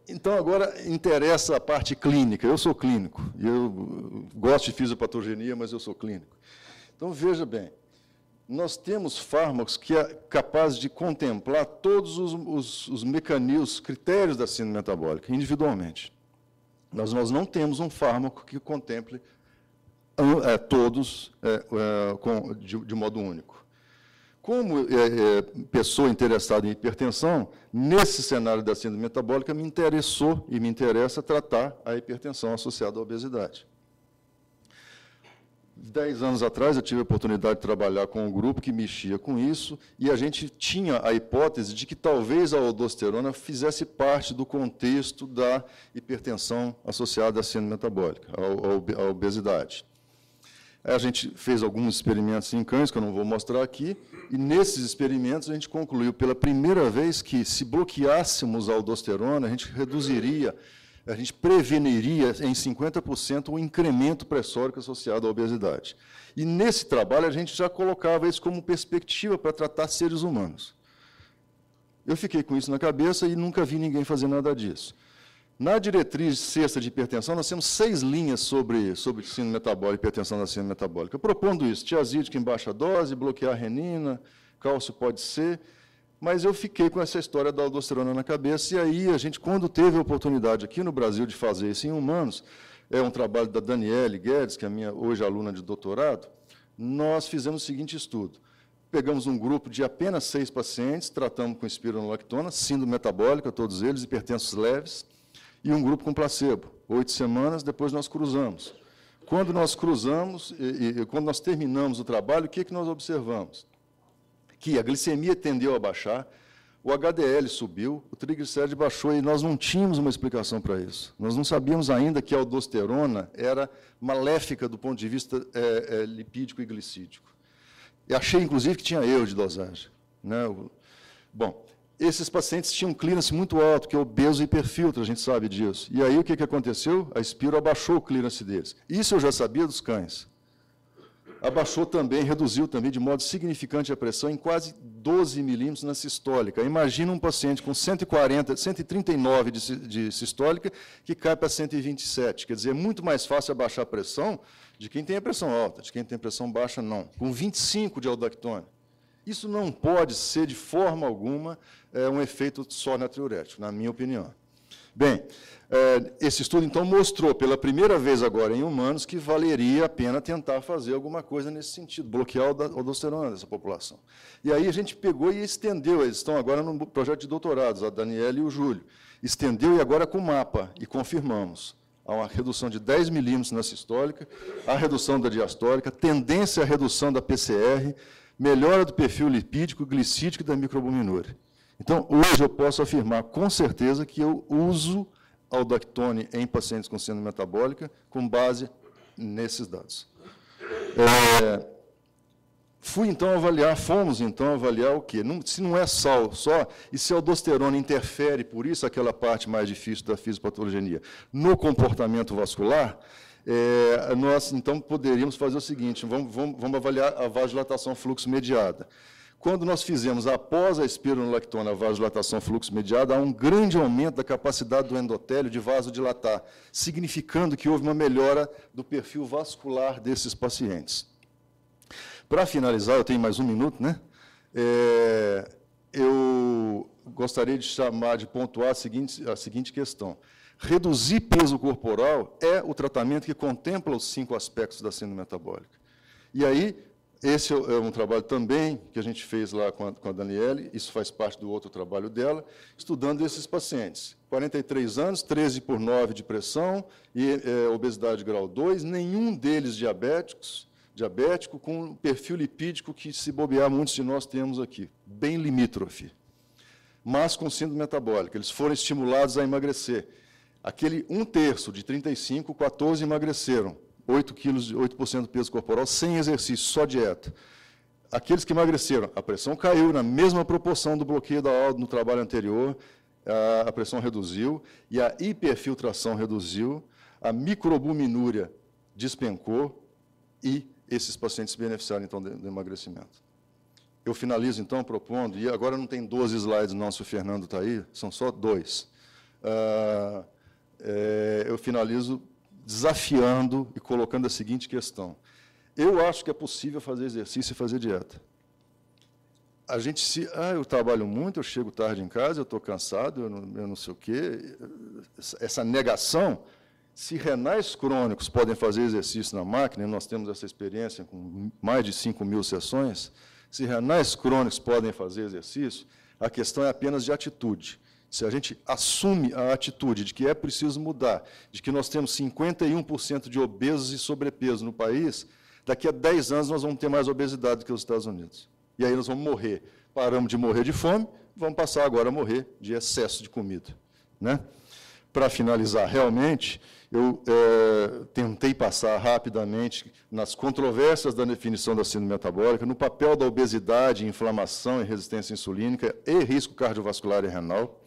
[SPEAKER 3] Então, agora, interessa a parte clínica. Eu sou clínico, eu gosto de fisiopatogenia, mas eu sou clínico. Então, veja bem, nós temos fármacos que é capaz de contemplar todos os mecanismos, os critérios da síndrome metabólica, individualmente. Nós não temos um fármaco que contemple todos de modo único. Como pessoa interessada em hipertensão, nesse cenário da síndrome metabólica, me interessou e me interessa tratar a hipertensão associada à obesidade. 10 anos atrás, eu tive a oportunidade de trabalhar com um grupo que mexia com isso, e a gente tinha a hipótese de que talvez a aldosterona fizesse parte do contexto da hipertensão associada à síndrome metabólica, à obesidade. A gente fez alguns experimentos em cães, que eu não vou mostrar aqui, e nesses experimentos a gente concluiu pela primeira vez que, se bloqueássemos a aldosterona, a gente preveniria em 50% o incremento pressórico associado à obesidade. E nesse trabalho a gente já colocava isso como perspectiva para tratar seres humanos. Eu fiquei com isso na cabeça e nunca vi ninguém fazer nada disso. Na diretriz sexta de hipertensão, nós temos 6 linhas sobre síndrome metabólica, hipertensão da síndrome metabólica, propondo isso: tiazídica em baixa dose, bloquear a renina, cálcio pode ser, mas eu fiquei com essa história da aldosterona na cabeça, e aí a gente, quando teve a oportunidade aqui no Brasil de fazer isso em humanos, é um trabalho da Daniele Guedes, que é a minha hoje aluna de doutorado, nós fizemos o seguinte estudo. Pegamos um grupo de apenas 6 pacientes, tratamos com espironolactona, síndrome metabólica, todos eles, hipertensos leves, e um grupo com placebo. 8 semanas, depois nós cruzamos. Quando nós cruzamos, quando nós terminamos o trabalho, o que nós observamos? Que a glicemia tendeu a baixar, o HDL subiu, o triglicéride baixou, e nós não tínhamos uma explicação para isso. Nós não sabíamos ainda que a aldosterona era maléfica do ponto de vista lipídico e glicídico. E achei, inclusive, que tinha erro de dosagem, né? Bom, esses pacientes tinham um clearance muito alto, que é obeso e hiperfiltro, a gente sabe disso. E aí o que aconteceu? A Espiro abaixou o clearance deles. Isso eu já sabia dos cães. Abaixou também, reduziu também de modo significante a pressão em quase 12 milímetros na sistólica. Imagina um paciente com 139 de sistólica que cai para 127. Quer dizer, é muito mais fácil abaixar a pressão de quem tem a pressão alta, de quem tem pressão baixa, não. Com 25 de aldactona. Isso não pode ser, de forma alguma, um efeito só natriurético, na minha opinião. Bem, esse estudo, então, mostrou pela primeira vez agora em humanos que valeria a pena tentar fazer alguma coisa nesse sentido, bloquear a aldosterona dessa população. E aí a gente pegou e estendeu, eles estão agora no projeto de doutorados, a Daniela e o Júlio. Estendeu e agora com mapa, e confirmamos. Há uma redução de 10 milímetros na sistólica, a redução da diastólica, tendência à redução da PCR, melhora do perfil lipídico, glicídico e da microalbuminúria. Então, hoje eu posso afirmar com certeza que eu uso aldactone em pacientes com síndrome metabólica com base nesses dados. Fomos então avaliar o quê? Se não é sal só, e se a aldosterona interfere, por isso aquela parte mais difícil da fisiopatogenia, no comportamento vascular, nós, então, poderíamos fazer o seguinte, vamos avaliar a vasodilatação fluxo mediada. Quando nós fizemos, após a espironolactona, a vasodilatação fluxo mediada, há um grande aumento da capacidade do endotélio de vasodilatar, significando que houve uma melhora do perfil vascular desses pacientes. Para finalizar, eu tenho mais 1 minuto, né? Eu gostaria de pontuar a seguinte questão. Reduzir peso corporal é o tratamento que contempla os 5 aspectos da síndrome metabólica. E aí, esse é um trabalho também que a gente fez lá com a Daniele, isso faz parte do outro trabalho dela, estudando esses pacientes. 43 anos, 13/9 de pressão e obesidade grau 2, nenhum deles diabético, com perfil lipídico que, se bobear, muitos de nós temos aqui, bem limítrofe, mas com síndrome metabólica. Eles foram estimulados a emagrecer. Aquele 1/3 de 35, 14 emagreceram, 8% do peso corporal, sem exercício, só dieta. Aqueles que emagreceram, a pressão caiu na mesma proporção do bloqueio da aorta no trabalho anterior, a pressão reduziu, e a hiperfiltração reduziu, a microalbuminúria despencou, e esses pacientes se beneficiaram, então, do emagrecimento. Eu finalizo, então, propondo, e agora não tem 12 slides, não, se o Fernando está aí, são só 2. Eu finalizo desafiando e colocando a seguinte questão. Eu acho que é possível fazer exercício e fazer dieta. Eu trabalho muito, eu chego tarde em casa, eu estou cansado, eu não sei o quê. Essa negação, se renais crônicos podem fazer exercício na máquina, e nós temos essa experiência com mais de 5.000 sessões, se renais crônicos podem fazer exercício, a questão é apenas de atitude. Se a gente assume a atitude de que é preciso mudar, de que nós temos 51% de obesos e sobrepeso no país, daqui a 10 anos nós vamos ter mais obesidade do que os Estados Unidos. E aí nós vamos morrer. Paramos de morrer de fome, vamos passar agora a morrer de excesso de comida, né? Para finalizar, realmente, eu tentei passar rapidamente nas controvérsias da definição da síndrome metabólica, no papel da obesidade, inflamação e resistência insulínica e risco cardiovascular e renal,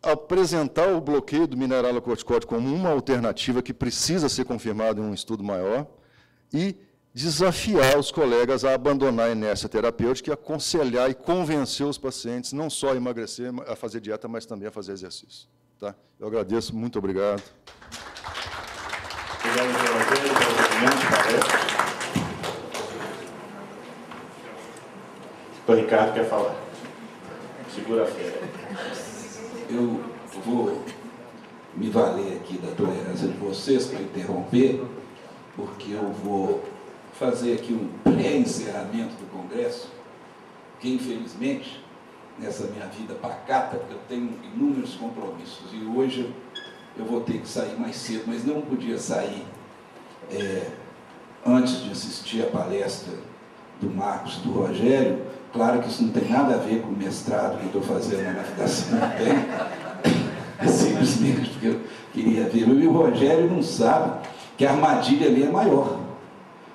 [SPEAKER 3] apresentar o bloqueio do mineralocorticóide como uma alternativa que precisa ser confirmada em um estudo maior e desafiar os colegas a abandonar a inércia terapêutica e aconselhar e convencer os pacientes não só a emagrecer, a fazer dieta, mas também a fazer exercício. Tá? Eu agradeço, muito obrigado.
[SPEAKER 1] Obrigado pelo documento, parece. O Ricardo quer falar. Segura a fé.
[SPEAKER 4] Eu vou me valer aqui da tolerância de vocês para interromper, porque eu vou fazer aqui um pré-encerramento do Congresso, que, infelizmente, nessa minha vida pacata, porque eu tenho inúmeros compromissos, e hoje eu vou ter que sair mais cedo, mas não podia sair antes de assistir a palestra do Marcos e do Rogério. Claro que isso não tem nada a ver com o mestrado que eu estou fazendo na navegação, não tem. É simplesmente porque eu queria ver. E o Rogério não sabe que a armadilha ali é maior.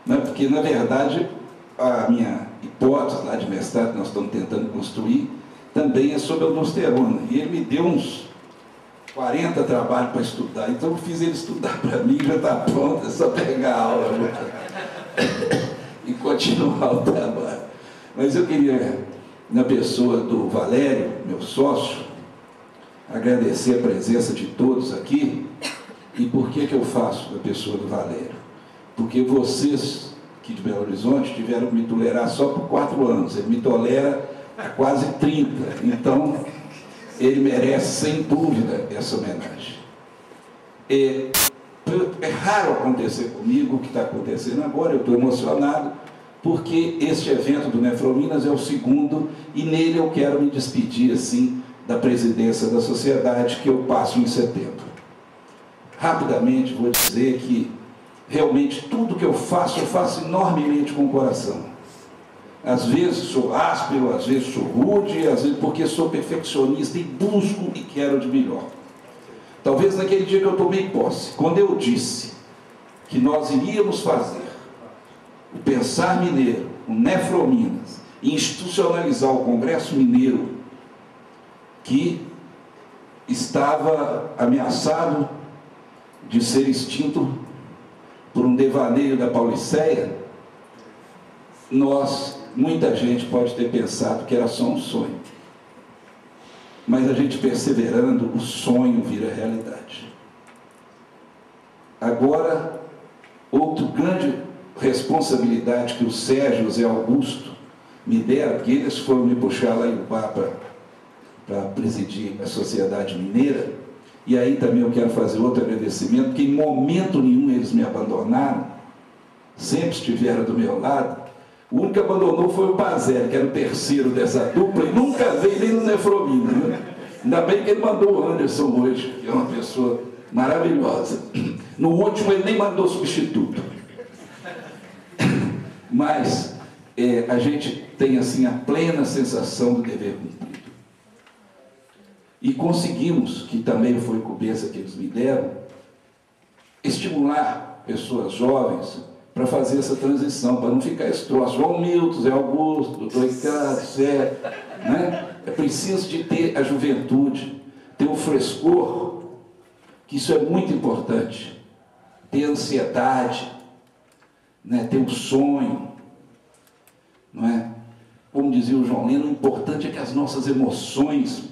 [SPEAKER 4] Né? Porque, na verdade, a minha hipótese lá de mestrado que nós estamos tentando construir também é sobre aldosterona. E ele me deu uns 40 trabalhos para estudar. Então, eu fiz ele estudar para mim, já está pronto, é só pegar a aula e continuar o trabalho. Mas eu queria, na pessoa do Valério, meu sócio, agradecer a presença de todos aqui. E por que eu faço na pessoa do Valério? Porque vocês, aqui de Belo Horizonte, tiveram que me tolerar só por 4 anos. Ele me tolera há quase 30. Então, ele merece, sem dúvida, essa homenagem. É raro acontecer comigo o que está acontecendo agora. Eu estou emocionado, porque este evento do Nefrominas é o segundo, e nele eu quero me despedir, assim, da presidência da sociedade, que eu passo em setembro. Rapidamente vou dizer que, realmente, tudo que eu faço enormemente com o coração. Às vezes sou áspero, às vezes sou rude, às vezes porque sou perfeccionista e busco e quero de melhor. Talvez naquele dia que eu tomei posse, quando eu disse que nós iríamos fazer o Pensar Mineiro, o Nefrominas, e institucionalizar o Congresso Mineiro, que estava ameaçado de ser extinto por um devaneio da Pauliceia, muita gente pode ter pensado que era só um sonho. Mas a gente perseverando, o sonho vira realidade. Agora, outra grande responsabilidade que o Sérgio e o Zé Augusto me deram, porque eles foram me puxar lá em Ubá para presidir a Sociedade Mineira. E aí também eu quero fazer outro agradecimento, porque em momento nenhum eles me abandonaram, sempre estiveram do meu lado. O único que abandonou foi o Pazelli, que era o terceiro dessa dupla, e nunca veio nem no Nefromina, né? Ainda bem que ele mandou o Anderson hoje, que é uma pessoa maravilhosa. No último ele nem mandou substituto. Mas a gente tem assim a plena sensação do dever cumprido. E conseguimos, que também foi cobiça que eles me deram, estimular pessoas jovens para fazer essa transição, para não ficar esse troço. João Milton, Zé Augusto, doutor Ricardo, Zé, né? É preciso de ter a juventude, ter o frescor, que isso é muito importante, ter ansiedade, né? Ter um sonho, não é? Como dizia o João Leno, o importante é que as nossas emoções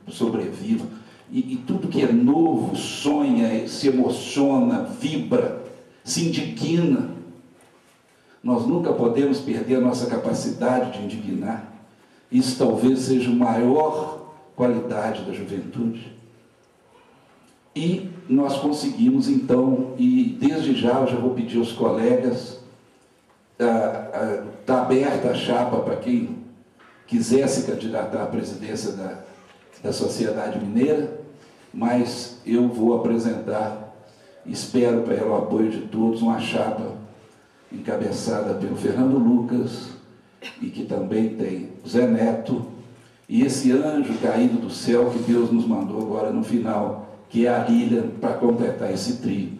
[SPEAKER 4] sobrevivam, e tudo que é novo sonha, se emociona, vibra, se indigna. Nós nunca podemos perder a nossa capacidade de indignar. Isso talvez seja a maior qualidade da juventude. E nós conseguimos, então, e desde já eu já vou pedir aos colegas Está aberta a chapa para quem quiser se candidatar à presidência da Sociedade Mineira, mas eu vou apresentar, espero para o apoio de todos, uma chapa encabeçada pelo Fernando Lucas, e que também tem Zé Neto, e esse anjo caído do céu que Deus nos mandou agora no final, que é a Lilian, para completar esse trio.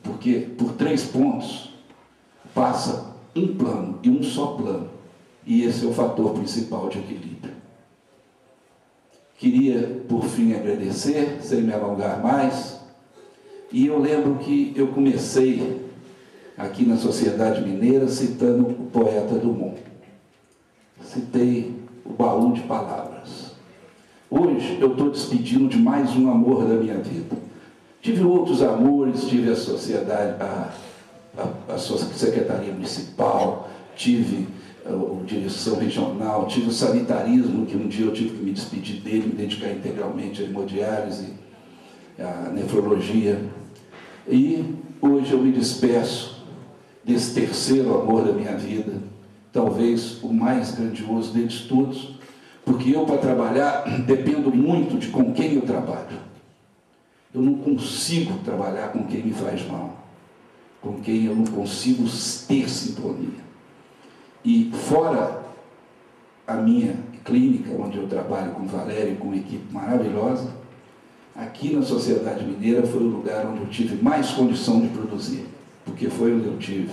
[SPEAKER 4] Porque por 3 pontos passa um plano, e um só plano, e esse é o fator principal de equilíbrio. Queria, por fim, agradecer, sem me alongar mais, e eu lembro que eu comecei aqui na Sociedade Mineira citando o poeta Dumont. Citei o baú de palavras. Hoje eu estou despedindo de mais um amor da minha vida. Tive outros amores, tive a sociedade, a Secretaria Municipal, tive a direção regional, tive o sanitarismo, que um dia eu tive que me despedir dele, me dedicar integralmente à hemodiálise, à nefrologia. E hoje eu me despeço desse terceiro amor da minha vida, talvez o mais grandioso deles todos, porque eu, para trabalhar, dependo muito de com quem eu trabalho. Eu não consigo trabalhar com quem me faz mal, com quem eu não consigo ter sintonia. E fora a minha clínica, onde eu trabalho com o Valério, com uma equipe maravilhosa, aqui na Sociedade Mineira foi o lugar onde eu tive mais condição de produzir, porque foi onde eu tive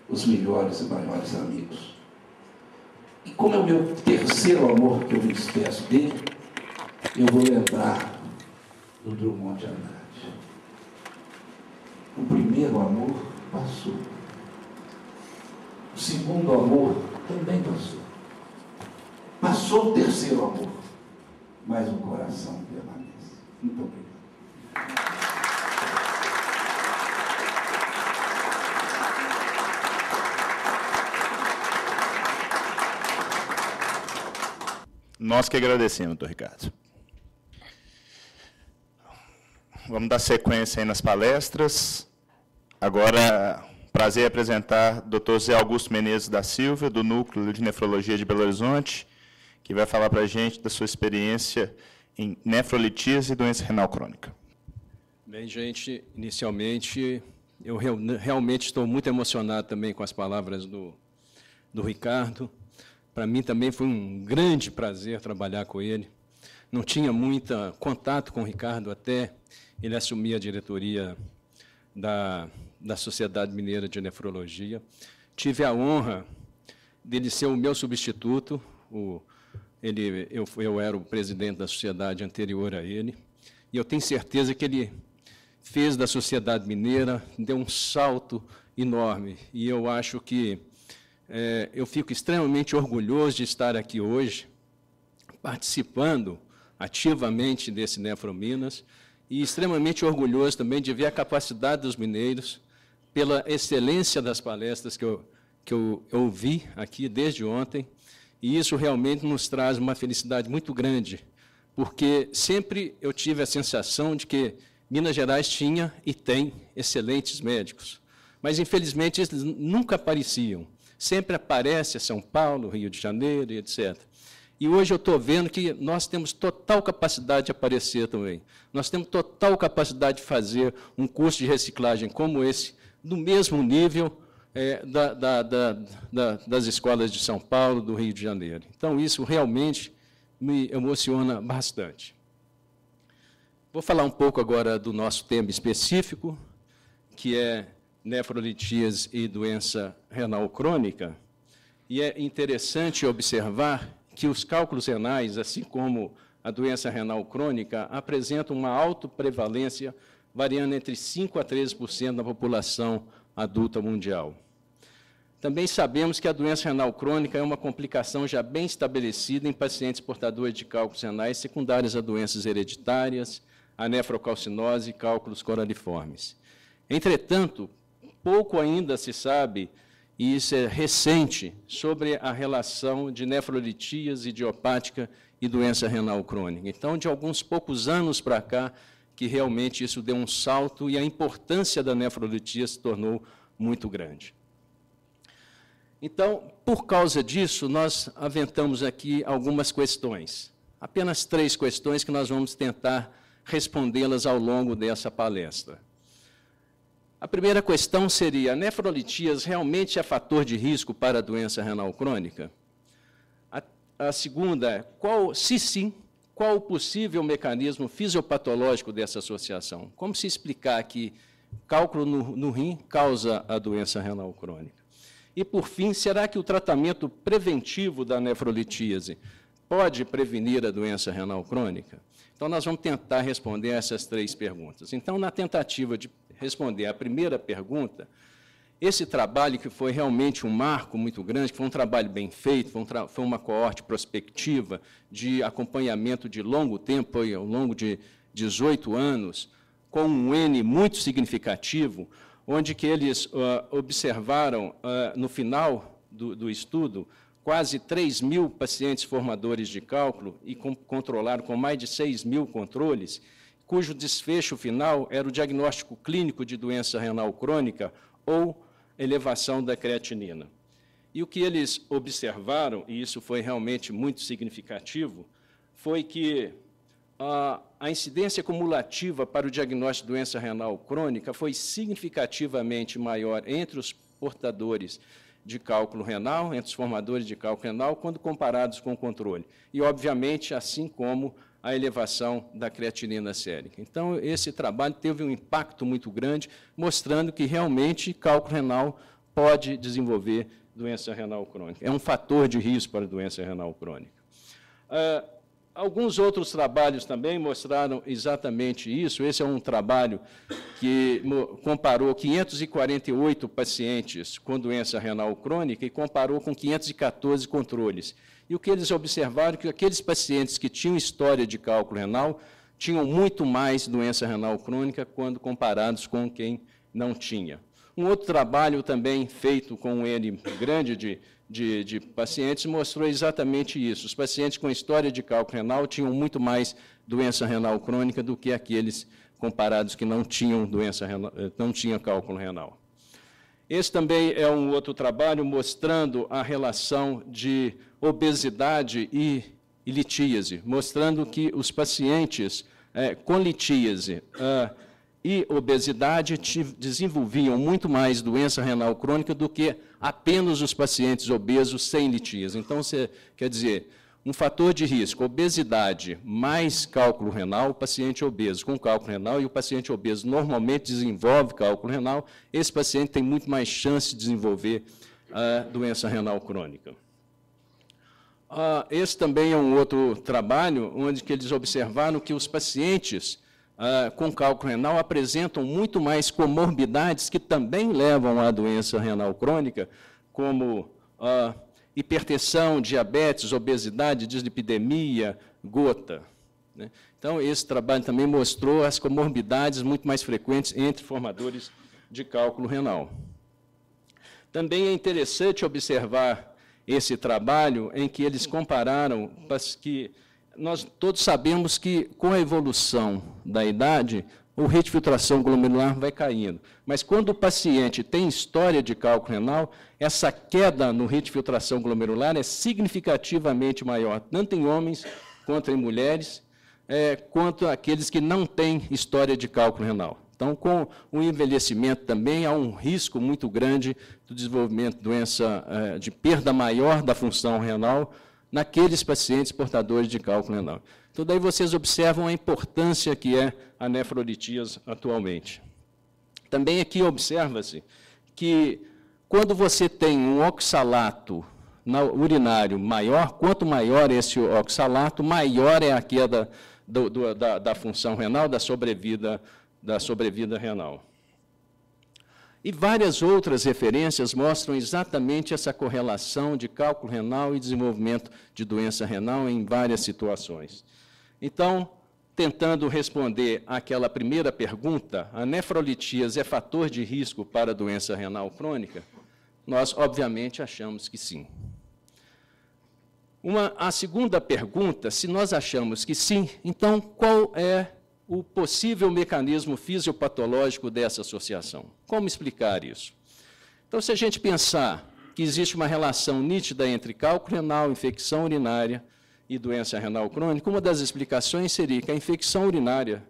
[SPEAKER 4] os melhores e maiores amigos. E como é o meu terceiro amor que eu me despeço dele, eu vou lembrar do Drummond de Andrade. O primeiro amor passou. O segundo amor também passou. Passou o terceiro amor, mas o coração permanece. Muito obrigado.
[SPEAKER 1] Nós que agradecemos, doutor Ricardo. Vamos dar sequência aí nas palestras. Agora, prazer em apresentar o Dr. Zé Augusto Menezes da Silva, do Núcleo de Nefrologia de Belo Horizonte, que vai falar para a gente da sua experiência em nefrolitíase e doença renal crônica.
[SPEAKER 5] Bem, gente, inicialmente, eu realmente estou muito emocionado também com as palavras do Ricardo. Para mim também foi um grande prazer trabalhar com ele. Não tinha muito contato com o Ricardo até ele assumir a diretoria da Sociedade Mineira de Nefrologia. Tive a honra dele ser o meu substituto. Eu era o presidente da sociedade anterior a ele. E eu tenho certeza que ele fez da Sociedade Mineira, deu um salto enorme. E eu acho que eu fico extremamente orgulhoso de estar aqui hoje, participando ativamente desse Nefrominas, e extremamente orgulhoso também de ver a capacidade dos mineiros, pela excelência das palestras que eu ouvi aqui desde ontem, e isso realmente nos traz uma felicidade muito grande, porque sempre eu tive a sensação de que Minas Gerais tinha e tem excelentes médicos, mas, infelizmente, eles nunca apareciam. Sempre aparece São Paulo, Rio de Janeiro, etc. E hoje eu estou vendo que nós temos total capacidade de aparecer também. Nós temos total capacidade de fazer um curso de reciclagem como esse, do mesmo nível das escolas de São Paulo, do Rio de Janeiro. Então, isso realmente me emociona bastante. Vou falar um pouco agora do nosso tema específico, que é nefrolitíase e doença renal crônica, e é interessante observar que os cálculos renais, assim como a doença renal crônica, apresentam uma autoprevalência variando entre 5% a 13% da população adulta mundial. Também sabemos que a doença renal crônica é uma complicação já bem estabelecida em pacientes portadores de cálculos renais secundários a doenças hereditárias, a nefrocalcinose e cálculos coraliformes. Entretanto, pouco ainda se sabe, e isso é recente, sobre a relação de nefrolitíase idiopática e doença renal crônica. Então, de alguns poucos anos para cá, que realmente isso deu um salto e a importância da nefrolitíase se tornou muito grande. Então, por causa disso, nós aventamos aqui algumas questões. Apenas 3 questões que nós vamos tentar respondê-las ao longo dessa palestra. A primeira questão seria: a nefrolitíase realmente é fator de risco para a doença renal crônica? A segunda é: se sim, qual o possível mecanismo fisiopatológico dessa associação? Como se explicar que cálculo no rim causa a doença renal crônica? E, por fim, será que o tratamento preventivo da nefrolitíase pode prevenir a doença renal crônica? Então, nós vamos tentar responder essas 3 perguntas. Então, na tentativa de responder a primeira pergunta, esse trabalho, que foi realmente um marco muito grande, que foi um trabalho bem feito, foi uma coorte prospectiva de acompanhamento de longo tempo, ao longo de 18 anos, com um N muito significativo, onde que eles observaram, no final do estudo, quase 3.000 pacientes formadores de cálculo e controlaram com mais de 6.000 controles, cujo desfecho final era o diagnóstico clínico de doença renal crônica ou elevação da creatinina. E o que eles observaram, e isso foi realmente muito significativo, foi que a incidência cumulativa para o diagnóstico de doença renal crônica foi significativamente maior entre os portadores de cálculo renal, entre os formadores de cálculo renal, quando comparados com o controle. E, obviamente, assim como a elevação da creatinina sérica. Então, esse trabalho teve um impacto muito grande, mostrando que, realmente, cálculo renal pode desenvolver doença renal crônica. É um fator de risco para a doença renal crônica. Alguns outros trabalhos também mostraram exatamente isso. Esse é um trabalho que comparou 548 pacientes com doença renal crônica e comparou com 514 controles. E o que eles observaram é que aqueles pacientes que tinham história de cálculo renal tinham muito mais doença renal crônica quando comparados com quem não tinha. Um outro trabalho também feito com um N grande de pacientes mostrou exatamente isso. Os pacientes com história de cálculo renal tinham muito mais doença renal crônica do que aqueles comparados que não tinham doença renal, não tinham cálculo renal. Esse também é um outro trabalho mostrando a relação de obesidade e litíase, mostrando que os pacientes com litíase e obesidade desenvolviam muito mais doença renal crônica do que apenas os pacientes obesos sem litíase. Então, quer dizer, um fator de risco, obesidade mais cálculo renal, o paciente obeso com cálculo renal, e o paciente obeso normalmente desenvolve cálculo renal, esse paciente tem muito mais chance de desenvolver a doença renal crônica. Esse também é um outro trabalho, onde que eles observaram que os pacientes com cálculo renal apresentam muito mais comorbidades que também levam à doença renal crônica, como hipertensão, diabetes, obesidade, dislipidemia, gota. Né? Então, esse trabalho também mostrou as comorbidades muito mais frequentes entre formadores de cálculo renal. Também é interessante observar esse trabalho em que eles compararam, que nós todos sabemos que, com a evolução da idade, o rate de filtração glomerular vai caindo. Mas, quando o paciente tem história de cálculo renal, essa queda no rate de filtração glomerular é significativamente maior, tanto em homens quanto em mulheres, quanto aqueles que não têm história de cálculo renal. Então, com o envelhecimento também, há um risco muito grande do desenvolvimento de doença, de perda maior da função renal, naqueles pacientes portadores de cálculo renal. Então, daí vocês observam a importância que é a nefrolitíase atualmente. Também aqui observa-se que, quando você tem um oxalato urinário maior, quanto maior esse oxalato, maior é a queda da função renal, da sobrevida renal. E várias outras referências mostram exatamente essa correlação de cálculo renal e desenvolvimento de doença renal em várias situações. Então, tentando responder àquela primeira pergunta, a nefrolitíase é fator de risco para a doença renal crônica? Nós, obviamente, achamos que sim. A segunda pergunta, se nós achamos que sim, então qual é o possível mecanismo fisiopatológico dessa associação? Como explicar isso? Então, se a gente pensar que existe uma relação nítida entre cálculo renal, infecção urinária e doença renal crônica. Uma das explicações seria que a infecção urinária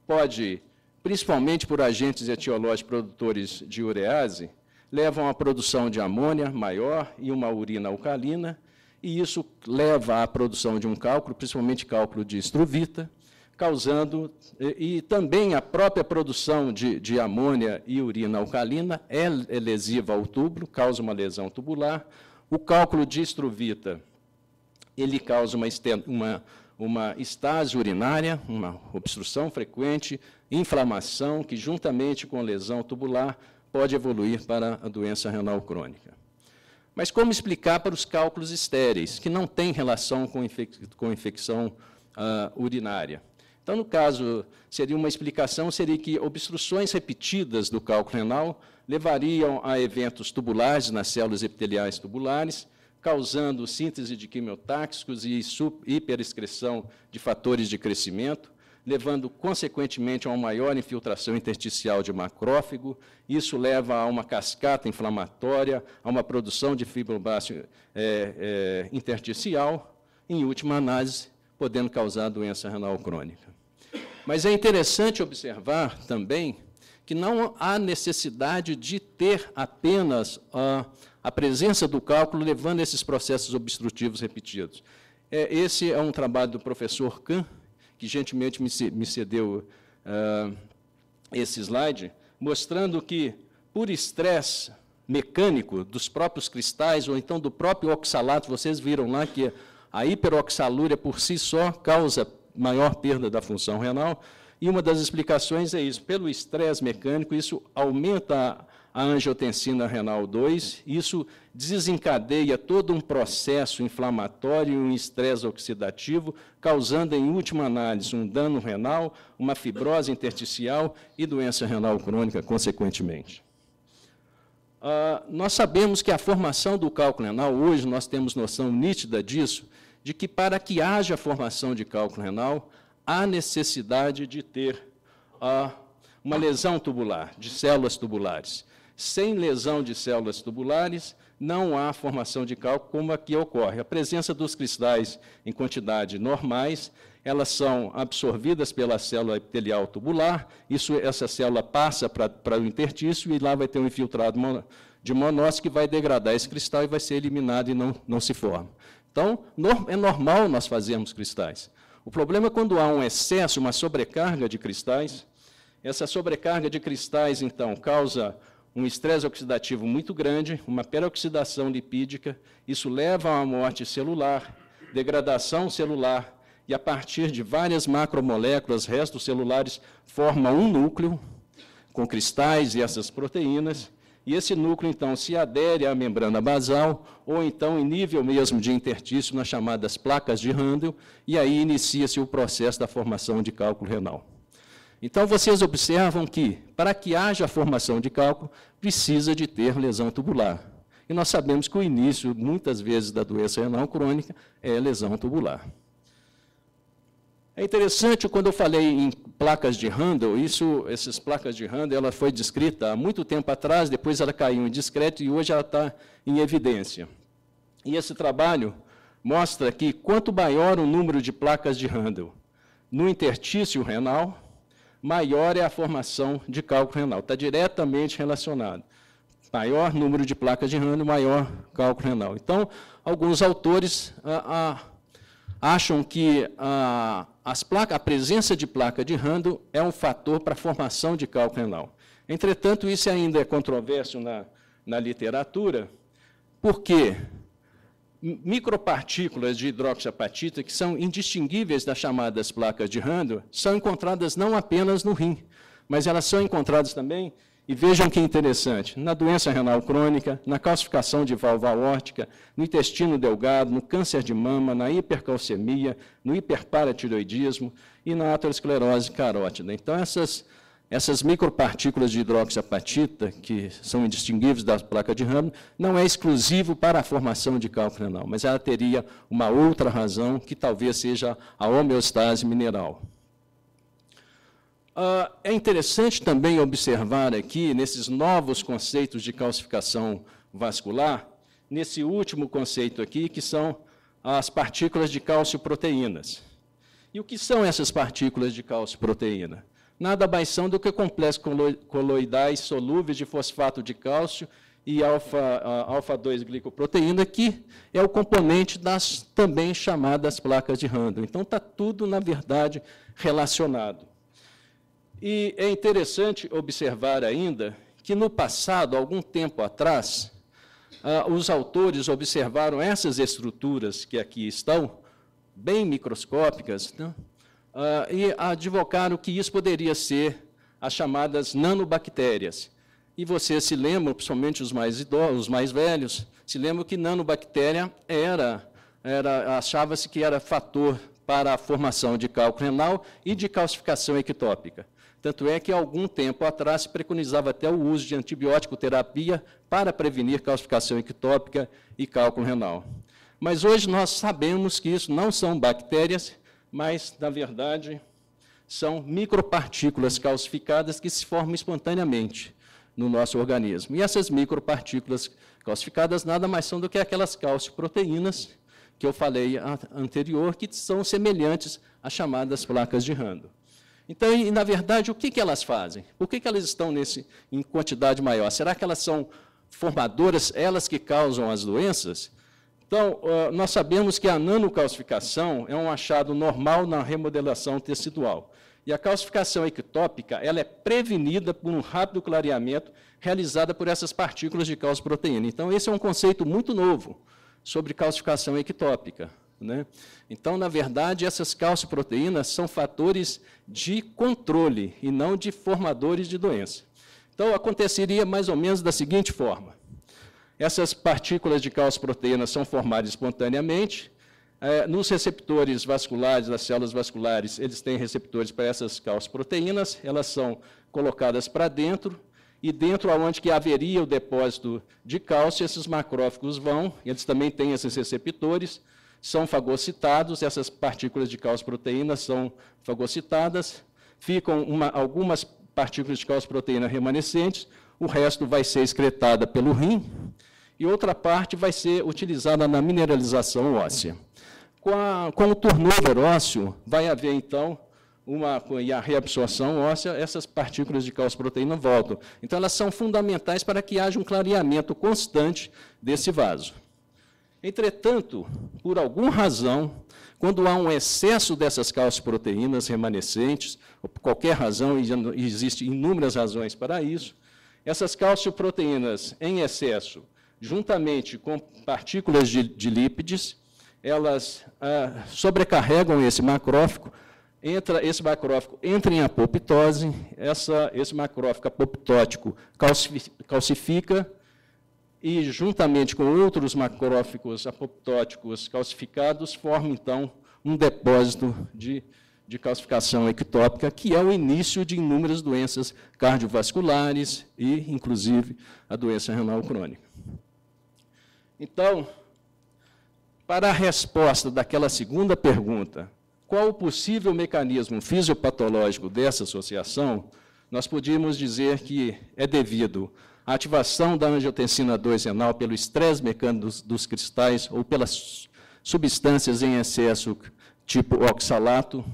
[SPEAKER 5] pode, principalmente por agentes etiológicos produtores de urease, levam à produção de amônia maior e uma urina alcalina, e isso leva à produção de um cálculo, principalmente cálculo de estruvita, causando, e também a própria produção de amônia e urina alcalina é lesiva ao túbulo, causa uma lesão tubular. O cálculo de estruvita, ele causa uma estase urinária, uma obstrução frequente, inflamação, que juntamente com lesão tubular pode evoluir para a doença renal crônica. Mas como explicar para os cálculos estéreis, que não têm relação com infecção urinária? Então, no caso, seria uma explicação, seria que obstruções repetidas do cálculo renal levariam a eventos tubulares nas células epiteliais tubulares, causando síntese de quimiotáxicos e hiperexcreção de fatores de crescimento, levando, consequentemente, a uma maior infiltração intersticial de macrófago. Isso leva a uma cascata inflamatória, a uma produção de fibroblasto intersticial, em última análise, podendo causar doença renal crônica. Mas é interessante observar também que não há necessidade de ter apenas a presença do cálculo levando a esses processos obstrutivos repetidos. Esse é um trabalho do professor Kahn, que gentilmente me cedeu esse slide, mostrando que, por estresse mecânico dos próprios cristais, ou então do próprio oxalato, vocês viram lá que a hiperoxalúria por si só causa maior perda da função renal, e uma das explicações é isso. Pelo estresse mecânico, isso aumenta a angiotensina renal 2, isso desencadeia todo um processo inflamatório e um estresse oxidativo, causando, em última análise, um dano renal, uma fibrose intersticial e doença renal crônica, consequentemente. Nós sabemos que a formação do cálculo renal, hoje nós temos noção nítida disso, de que para que haja formação de cálculo renal, há necessidade de ter uma lesão tubular, de células tubulares. Sem lesão de células tubulares, não há formação de cálculo como aqui ocorre. A presença dos cristais em quantidade normais, elas são absorvidas pela célula epitelial tubular, essa célula passa para o intertício e lá vai ter um infiltrado de monócito que vai degradar esse cristal e vai ser eliminado e não se forma. Então, é normal nós fazermos cristais. O problema é quando há um excesso, uma sobrecarga de cristais. Essa sobrecarga de cristais, então, causa um estresse oxidativo muito grande, uma peroxidação lipídica, isso leva a uma morte celular, degradação celular, e a partir de várias macromoléculas, restos celulares, forma um núcleo com cristais e essas proteínas, e esse núcleo, então, se adere à membrana basal, ou então em nível mesmo de intertício, nas chamadas placas de Handel, e aí inicia-se o processo da formação de cálculo renal. Então, vocês observam que, para que haja formação de cálculo, precisa de ter lesão tubular. E nós sabemos que o início, muitas vezes, da doença renal crônica é lesão tubular. É interessante, quando eu falei em placas de Handel, essas placas de Handel, ela foi descrita há muito tempo atrás, depois ela caiu em descrédito e hoje ela está em evidência. E esse trabalho mostra que, quanto maior o número de placas de Handel no intertício renal, maior é a formação de cálculo renal. Está diretamente relacionado. Maior número de placas de Handel, maior cálculo renal. Então, alguns autores acham que a presença de placa de Handel é um fator para a formação de cálculo renal. Entretanto, isso ainda é controverso na literatura, porque micropartículas de hidroxiapatita, que são indistinguíveis das chamadas placas de Handel, são encontradas não apenas no rim, mas elas são encontradas também, e vejam que interessante, na doença renal crônica, na calcificação de válvula aórtica, no intestino delgado, no câncer de mama, na hipercalcemia, no hiperparatiroidismo e na aterosclerose carótida. Então, essas micropartículas de hidroxiapatita, que são indistinguíveis da placa de Handel, não é exclusivo para a formação de cálculo renal, mas ela teria uma outra razão, que talvez seja a homeostase mineral. É interessante também observar aqui, nesses novos conceitos de calcificação vascular, nesse último conceito aqui, que são as partículas de cálcio-proteínas. E o que são essas partículas de cálcio-proteína? Nada mais são do que complexos coloidais solúveis de fosfato de cálcio e alfa-2-glicoproteína, que é o componente das também chamadas placas de Randle. Então, está tudo, na verdade, relacionado. E é interessante observar ainda que, no passado, algum tempo atrás, os autores observaram essas estruturas que aqui estão, bem microscópicas, né? E advocaram que isso poderia ser as chamadas nanobactérias. E vocês se lembram, principalmente os mais idosos, os mais velhos, se lembram que nanobactéria achava-se que era fator para a formação de cálculo renal e de calcificação ectópica. Tanto é que, há algum tempo atrás, se preconizava até o uso de antibiótico terapia para prevenir calcificação ectópica e cálculo renal. Mas hoje nós sabemos que isso não são bactérias, mas, na verdade, são micropartículas calcificadas que se formam espontaneamente no nosso organismo. E essas micropartículas calcificadas nada mais são do que aquelas calcioproteínas que eu falei anterior, que são semelhantes às chamadas placas de Randle. Então, na verdade, o que elas fazem? Por que elas estão em quantidade maior? Será que elas são formadoras, elas que causam as doenças? Então, nós sabemos que a nanocalcificação é um achado normal na remodelação tecidual. E a calcificação ectópica ela é prevenida por um rápido clareamento realizado por essas partículas de calcioproteína. Então, esse é um conceito muito novo sobre calcificação ectópica, né? Então, na verdade, essas calcioproteínas são fatores de controle e não de formadores de doença. Então, aconteceria mais ou menos da seguinte forma. Essas partículas de calcioproteína são formadas espontaneamente. Nos receptores vasculares, das células vasculares, eles têm receptores para essas calcioproteínas, elas são colocadas para dentro, e dentro aonde que haveria o depósito de cálcio, esses macrófagos vão, eles também têm esses receptores, são fagocitados, essas partículas de calcioproteína são fagocitadas, ficam algumas partículas de calcioproteína remanescentes, o resto vai ser excretada pelo rim, e outra parte vai ser utilizada na mineralização óssea. Com o turnover ósseo, vai haver, então, e a reabsorção óssea, essas partículas de calcioproteína voltam. Então, elas são fundamentais para que haja um clareamento constante desse vaso. Entretanto, por alguma razão, quando há um excesso dessas calcioproteínas remanescentes, ou por qualquer razão, e existem inúmeras razões para isso, essas calcioproteínas em excesso, juntamente com partículas de lípides, elas sobrecarregam esse macrófago, esse macrófago entra em apoptose, esse macrófago apoptótico calcifica, e, juntamente com outros macrófagos apoptóticos calcificados, forma, então, um depósito de calcificação ectópica, que é o início de inúmeras doenças cardiovasculares e, inclusive, a doença renal crônica. Então, para a resposta daquela segunda pergunta, qual o possível mecanismo fisiopatológico dessa associação, nós podíamos dizer que é devido à ativação da angiotensina 2 renal pelo estresse mecânico dos cristais ou pelas substâncias em excesso, tipo oxalato,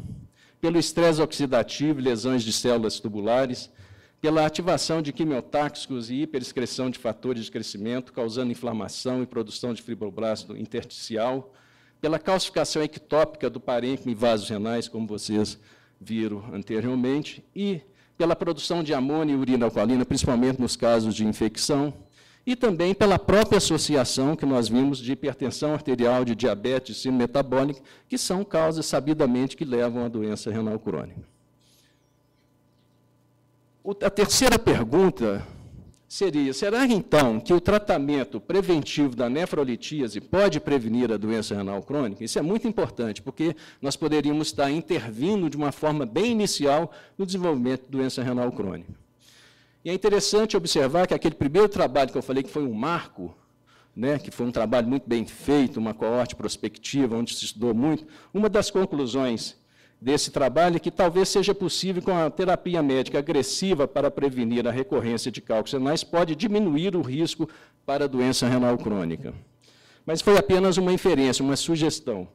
[SPEAKER 5] pelo estresse oxidativo e lesões de células tubulares, pela ativação de quimiotáxicos e hiperexcreção de fatores de crescimento, causando inflamação e produção de fibroblasto intersticial, pela calcificação ectópica do parênquima e vasos renais, como vocês viram anteriormente, e pela produção de amônia e urina alcalina, principalmente nos casos de infecção, e também pela própria associação que nós vimos de hipertensão arterial, de diabetes, de síndrome metabólica, que são causas sabidamente que levam à doença renal crônica. A terceira pergunta seria, será então que o tratamento preventivo da nefrolitíase pode prevenir a doença renal crônica? Isso é muito importante, porque nós poderíamos estar intervindo de uma forma bem inicial no desenvolvimento da doença renal crônica. E é interessante observar que aquele primeiro trabalho que eu falei que foi um marco, né, que foi um trabalho muito bem feito, uma coorte prospectiva, onde se estudou muito, uma das conclusões desse trabalho é que talvez seja possível, com a terapia médica agressiva para prevenir a recorrência de cálculos renais, pode diminuir o risco para a doença renal crônica. Mas foi apenas uma inferência, uma sugestão.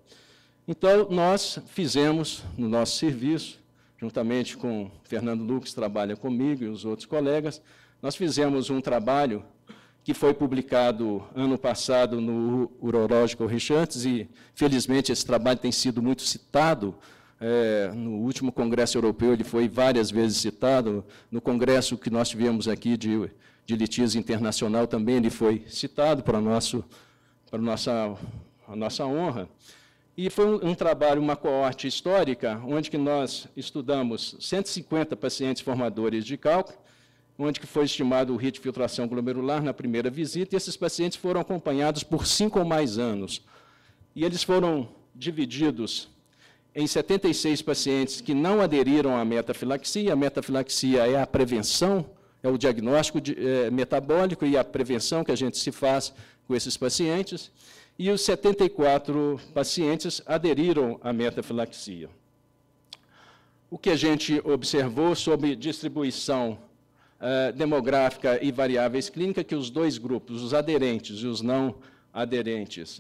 [SPEAKER 5] Então, nós fizemos, no nosso serviço, juntamente com o Fernando Lucas, que trabalha comigo, e os outros colegas, nós fizemos um trabalho que foi publicado ano passado no Urological Research, e, felizmente, esse trabalho tem sido muito citado. No último Congresso Europeu, ele foi várias vezes citado. No congresso que nós tivemos aqui de litígio internacional, também ele foi citado para a nossa honra. E foi um trabalho, uma coorte histórica, onde que nós estudamos 150 pacientes formadores de cálculo, onde que foi estimado o ritmo de filtração glomerular na primeira visita, e esses pacientes foram acompanhados por 5 ou mais anos. E eles foram divididos em 76 pacientes que não aderiram à metafilaxia. A metafilaxia é a prevenção, é o diagnóstico metabólico e a prevenção que a gente se faz com esses pacientes. E os 74 pacientes aderiram à metafilaxia. O que a gente observou sobre distribuição demográfica e variáveis clínicas, que os dois grupos, os aderentes e os não aderentes,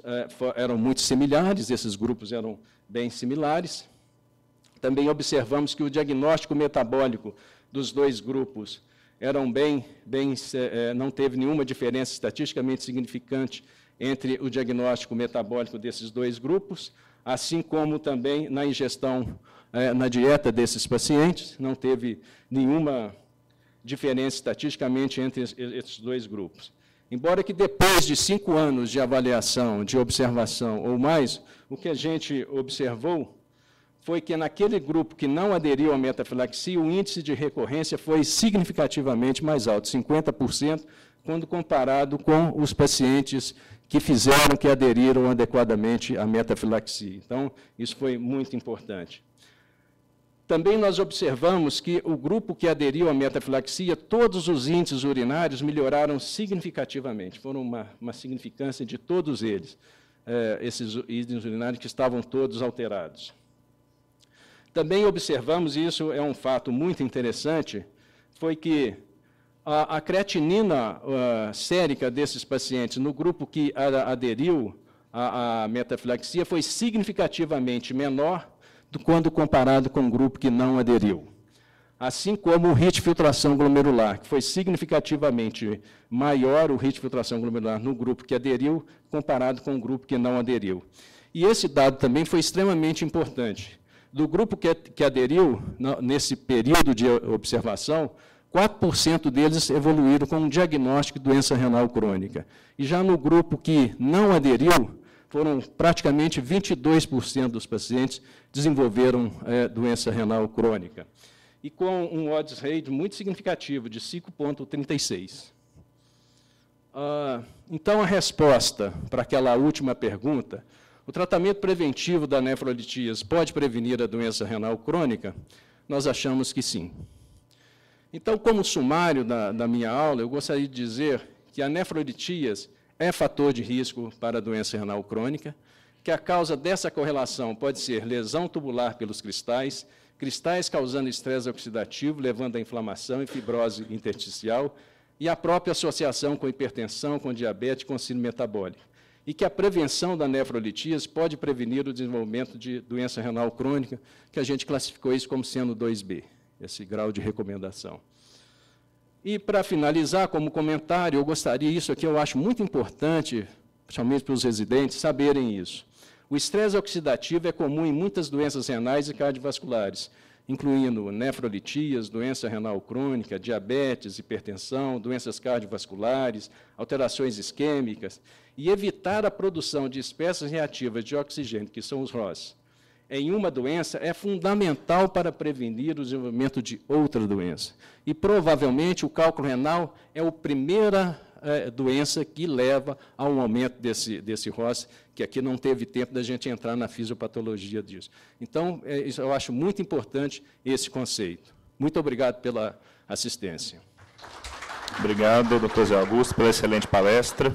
[SPEAKER 5] eram muito similares, esses grupos eram bem similares. Também observamos que o diagnóstico metabólico dos dois grupos não teve nenhuma diferença estatisticamente significante entre o diagnóstico metabólico desses dois grupos, assim como também na ingestão, na dieta desses pacientes, não teve nenhuma diferença estatisticamente entre esses dois grupos. Embora que depois de 5 anos de avaliação, de observação ou mais, o que a gente observou foi que naquele grupo que não aderiu à metafilaxia, o índice de recorrência foi significativamente mais alto, 50%, quando comparado com os pacientes que aderiram adequadamente à metafilaxia. Então, isso foi muito importante. Também nós observamos que o grupo que aderiu à metafilaxia, todos os índices urinários melhoraram significativamente, foram uma significância de todos eles, esses índices urinários que estavam todos alterados. Também observamos, e isso é um fato muito interessante, foi que a creatinina sérica desses pacientes, no grupo que aderiu à metafilaxia, foi significativamente menor quando comparado com o grupo que não aderiu. Assim como o ritmo de filtração glomerular, que foi significativamente maior o ritmo de filtração glomerular no grupo que aderiu, comparado com o grupo que não aderiu. E esse dado também foi extremamente importante. Do grupo que aderiu, nesse período de observação, 4% deles evoluíram com um diagnóstico de doença renal crônica. E já no grupo que não aderiu, foram praticamente 22% dos pacientes desenvolveram doença renal crônica. E com um odds rate muito significativo, de 5,36. Então, a resposta para aquela última pergunta, o tratamento preventivo da nefrolitíase pode prevenir a doença renal crônica? Nós achamos que sim. Então, como sumário da minha aula, eu gostaria de dizer que a nefrolitíase é fator de risco para a doença renal crônica, que a causa dessa correlação pode ser lesão tubular pelos cristais, cristais causando estresse oxidativo, levando à inflamação e fibrose intersticial, e a própria associação com hipertensão, com diabetes, com síndrome metabólica. E que a prevenção da nefrolitíase pode prevenir o desenvolvimento de doença renal crônica, que a gente classificou isso como sendo 2B, esse grau de recomendação. E, para finalizar, como comentário, eu gostaria, isso aqui eu acho muito importante, principalmente para os residentes, saberem isso. O estresse oxidativo é comum em muitas doenças renais e cardiovasculares, incluindo nefrolitíase, doença renal crônica, diabetes, hipertensão, doenças cardiovasculares, alterações isquêmicas, e evitar a produção de espécies reativas de oxigênio, que são os ROS, em uma doença é fundamental para prevenir o desenvolvimento de outra doença. E, provavelmente, o cálculo renal é a primeira doença que leva a um aumento desse ROS, que aqui não teve tempo da gente entrar na fisiopatologia disso. Então, eu acho muito importante esse conceito. Muito obrigado pela assistência.
[SPEAKER 1] Obrigado, doutor Zé Augusto, pela excelente palestra.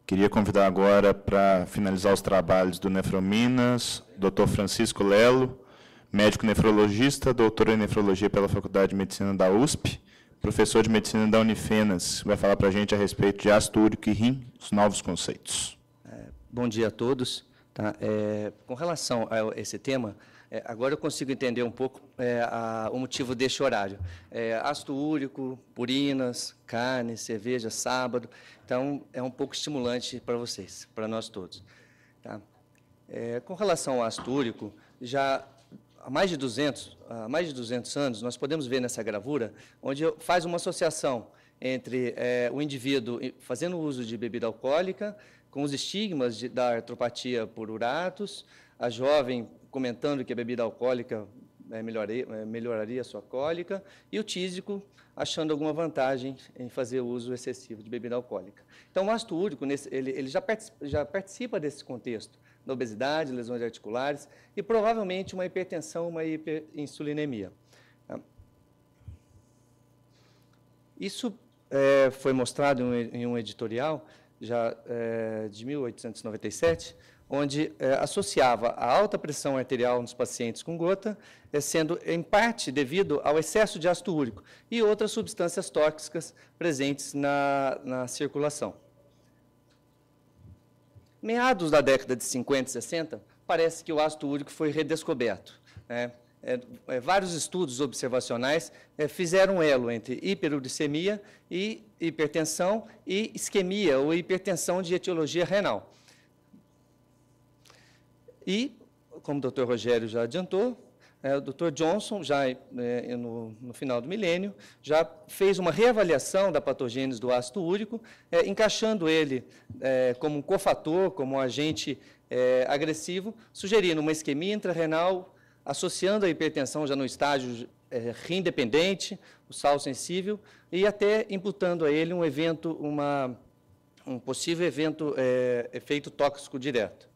[SPEAKER 1] Queria convidar agora, para finalizar os trabalhos do Nefrominas, Dr. Francisco Lelo, médico nefrologista, doutor em nefrologia pela Faculdade de Medicina da USP, professor de medicina da Unifenas, vai falar para a gente a respeito de ácido úrico e rim, os novos conceitos.
[SPEAKER 6] Bom dia a todos. Tá? Com relação a esse tema, agora eu consigo entender um pouco o motivo deste horário. Ácido úrico, purinas, carne, cerveja, sábado. Então, é um pouco estimulante para vocês, para nós todos. Tá? Com relação ao ácido úrico, já há mais de 200 anos, nós podemos ver nessa gravura, onde faz uma associação entre o indivíduo fazendo uso de bebida alcoólica, com os estigmas da artropatia por uratos, a jovem comentando que a bebida alcoólica melhoraria a sua cólica, e o tísico achando alguma vantagem em fazer uso excessivo de bebida alcoólica. Então, o ácido úrico ele já participa desse contexto, da obesidade, lesões articulares e provavelmente uma hipertensão, uma hiperinsulinemia. Isso foi mostrado em um editorial já de 1897, onde associava a alta pressão arterial nos pacientes com gota, sendo em parte devido ao excesso de ácido úrico e outras substâncias tóxicas presentes na circulação. Meados da década de 50 e 60, parece que o ácido úrico foi redescoberto. Vários estudos observacionais fizeram um elo entre hiperuricemia e hipertensão e isquemia ou hipertensão de etiologia renal. E, como o Dr. Rogério já adiantou, o Dr. Johnson, já no final do milênio, já fez uma reavaliação da patogênese do ácido úrico, encaixando ele como um cofator, como um agente agressivo, sugerindo uma isquemia intrarrenal, associando a hipertensão já no estágio rim dependente, o sal sensível, e até imputando a ele um possível efeito tóxico direto.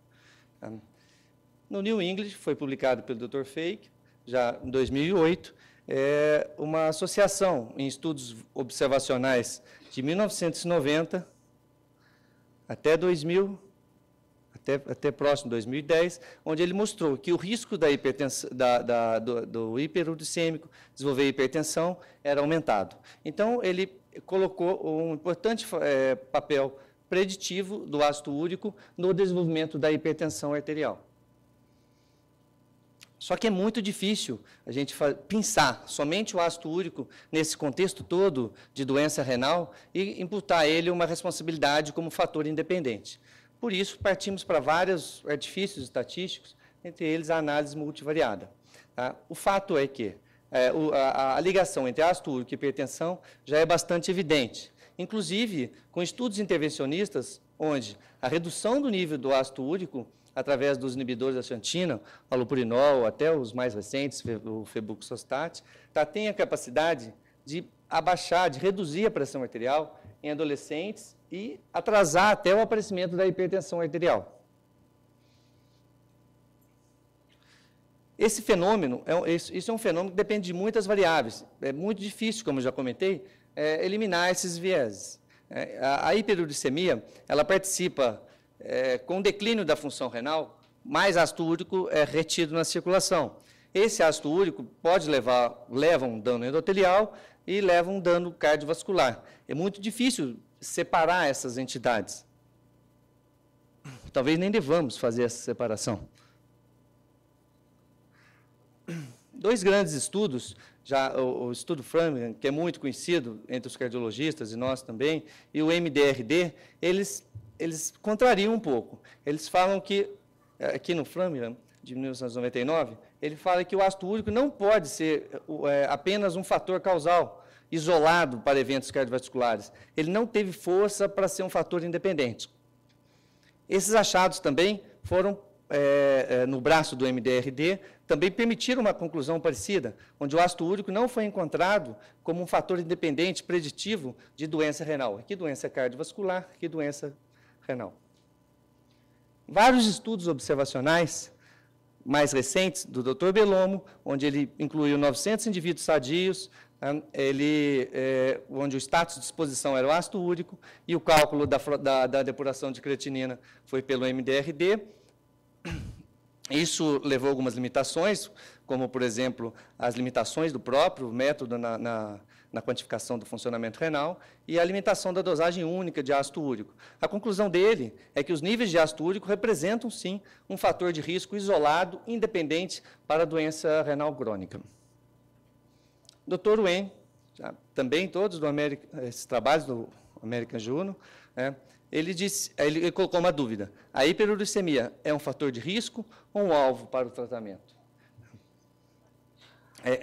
[SPEAKER 6] No New England, foi publicado pelo Dr. Fake, já em 2008, uma associação em estudos observacionais de 1990 até 2000, até próximo de 2010, onde ele mostrou que o risco da hipertensão, do hiperuricêmico desenvolver hipertensão era aumentado. Então, ele colocou um importante papel preditivo do ácido úrico no desenvolvimento da hipertensão arterial. Só que é muito difícil a gente pensar somente o ácido úrico nesse contexto todo de doença renal e imputar a ele uma responsabilidade como fator independente. Por isso, partimos para vários artifícios estatísticos, entre eles a análise multivariada. Tá? O fato é que a ligação entre ácido úrico e hipertensão já é bastante evidente, inclusive com estudos intervencionistas, onde a redução do nível do ácido úrico através dos inibidores da xantina, allopurinol, até os mais recentes, o febuxostat, tem a capacidade de abaixar, de reduzir a pressão arterial em adolescentes e atrasar até o aparecimento da hipertensão arterial. Esse fenômeno, isso é um fenômeno que depende de muitas variáveis. É muito difícil, como já comentei, eliminar esses vieses. A hiperuricemia, ela participa com o declínio da função renal, mais ácido úrico é retido na circulação. Esse ácido úrico leva um dano endotelial e leva um dano cardiovascular. É muito difícil separar essas entidades. Talvez nem devamos fazer essa separação. Dois grandes estudos, o estudo Framingham, que é muito conhecido entre os cardiologistas e nós também, e o MDRD, eles contrariam um pouco. Eles falam que, aqui no Framingham, de 1999, ele fala que o ácido úrico não pode ser apenas um fator causal, isolado para eventos cardiovasculares. Ele não teve força para ser um fator independente. Esses achados também foram, no braço do MDRD, também permitiram uma conclusão parecida, onde o ácido úrico não foi encontrado como um fator independente preditivo de doença renal. Aqui doença cardiovascular, aqui doença renal. Vários estudos observacionais mais recentes do Dr. Bellomo, onde ele incluiu 900 indivíduos sadios, onde o status de exposição era o ácido úrico e o cálculo da depuração de creatinina foi pelo MDRD. Isso levou a algumas limitações, como, por exemplo, as limitações do próprio método na quantificação do funcionamento renal e a limitação da dosagem única de ácido úrico. A conclusão dele é que os níveis de ácido úrico representam, sim, um fator de risco isolado, independente para a doença renal crônica. Dr. Wen, também todos esses trabalhos do American Journal, ele colocou uma dúvida: a hiperuricemia é um fator de risco ou um alvo para o tratamento?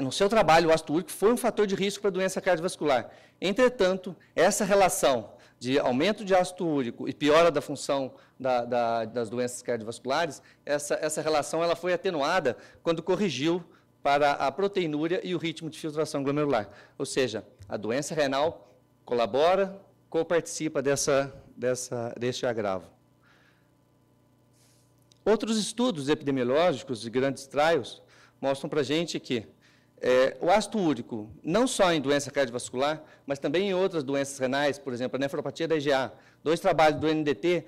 [SPEAKER 6] No seu trabalho, o ácido úrico foi um fator de risco para a doença cardiovascular. Entretanto, essa relação de aumento de ácido úrico e piora da função das doenças cardiovasculares, essa relação ela foi atenuada quando corrigiu para a proteinúria e o ritmo de filtração glomerular. Ou seja, a doença renal colabora, coparticipa deste agravo. Outros estudos epidemiológicos de grandes trials mostram para a gente que o ácido úrico, não só em doença cardiovascular, mas também em outras doenças renais, por exemplo, a nefropatia da IgA. 2 trabalhos do NDT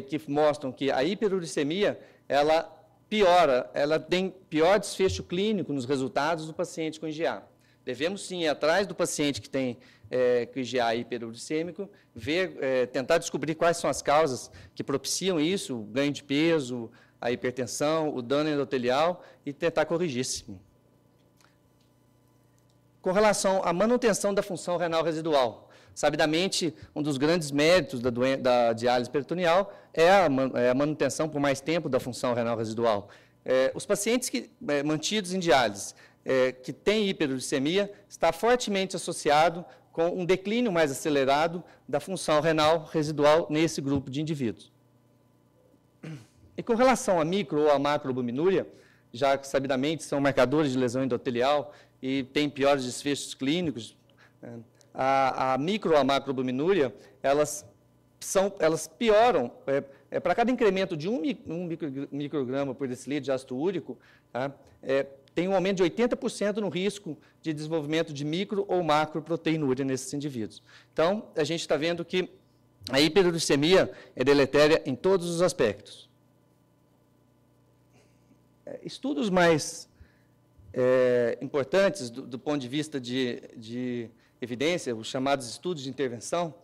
[SPEAKER 6] que mostram que a hiperuricemia, ela tem pior desfecho clínico nos resultados do paciente com IgA. Devemos, sim, ir atrás do paciente que tem com IgA hiperuricêmico, tentar descobrir quais são as causas que propiciam isso, o ganho de peso, a hipertensão, o dano endotelial, e tentar corrigir-se. Com relação à manutenção da função renal residual, sabidamente, um dos grandes méritos da diálise peritoneal é a manutenção por mais tempo da função renal residual. Os pacientes mantidos em diálise, que têm hiperuricemia, está fortemente associado com um declínio mais acelerado da função renal residual nesse grupo de indivíduos. E com relação a micro ou a macroalbuminúria, já que sabidamente são marcadores de lesão endotelial e têm piores desfechos clínicos, a micro ou a macroalbuminúria, elas pioram, para cada incremento de 1 micrograma por decilitro de ácido úrico, tem um aumento de 80% no risco de desenvolvimento de micro ou macroproteinúria nesses indivíduos. Então, a gente está vendo que a hiperuricemia é deletéria em todos os aspectos. Estudos mais importantes do ponto de vista de evidência, os chamados estudos de intervenção,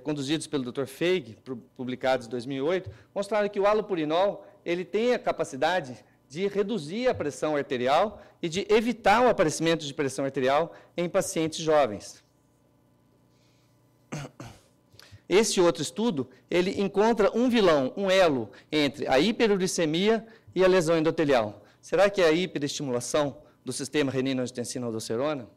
[SPEAKER 6] conduzidos pelo Dr. Feig, publicados em 2008, mostraram que o halopurinol ele tem a capacidade de reduzir a pressão arterial e de evitar o aparecimento de pressão arterial em pacientes jovens. Esse outro estudo, ele encontra um vilão, um elo entre a hiperuricemia e a lesão endotelial. Será que é a hiperestimulação do sistema renina-angiotensina-aldosterona?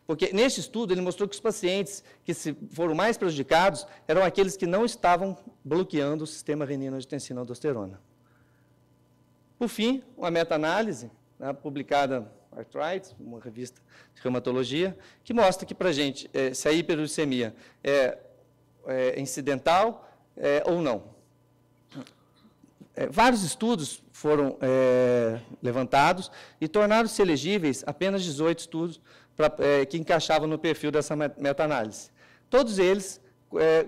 [SPEAKER 6] Porque neste estudo ele mostrou que os pacientes que foram mais prejudicados eram aqueles que não estavam bloqueando o sistema renina-angiotensina-aldosterona. Por fim, uma meta-análise, publicada em Arthritis, uma revista de reumatologia, que mostra que para a gente se a hiperuricemia é incidental ou não. Vários estudos foram levantados e tornaram-se elegíveis apenas 18 estudos que encaixavam no perfil dessa meta-análise. Todos eles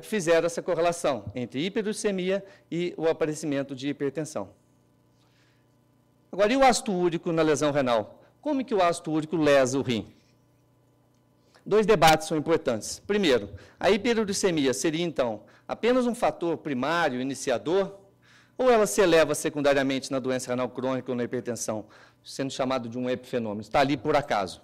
[SPEAKER 6] fizeram essa correlação entre hiperuricemia e o aparecimento de hipertensão. Agora, e o ácido úrico na lesão renal? Como que o ácido úrico lesa o rim? 2 debates são importantes. Primeiro, a hiperuricemia seria, então, apenas um fator primário, iniciador, ou ela se eleva secundariamente na doença renal crônica ou na hipertensão, sendo chamado de um epifenômeno, está ali por acaso.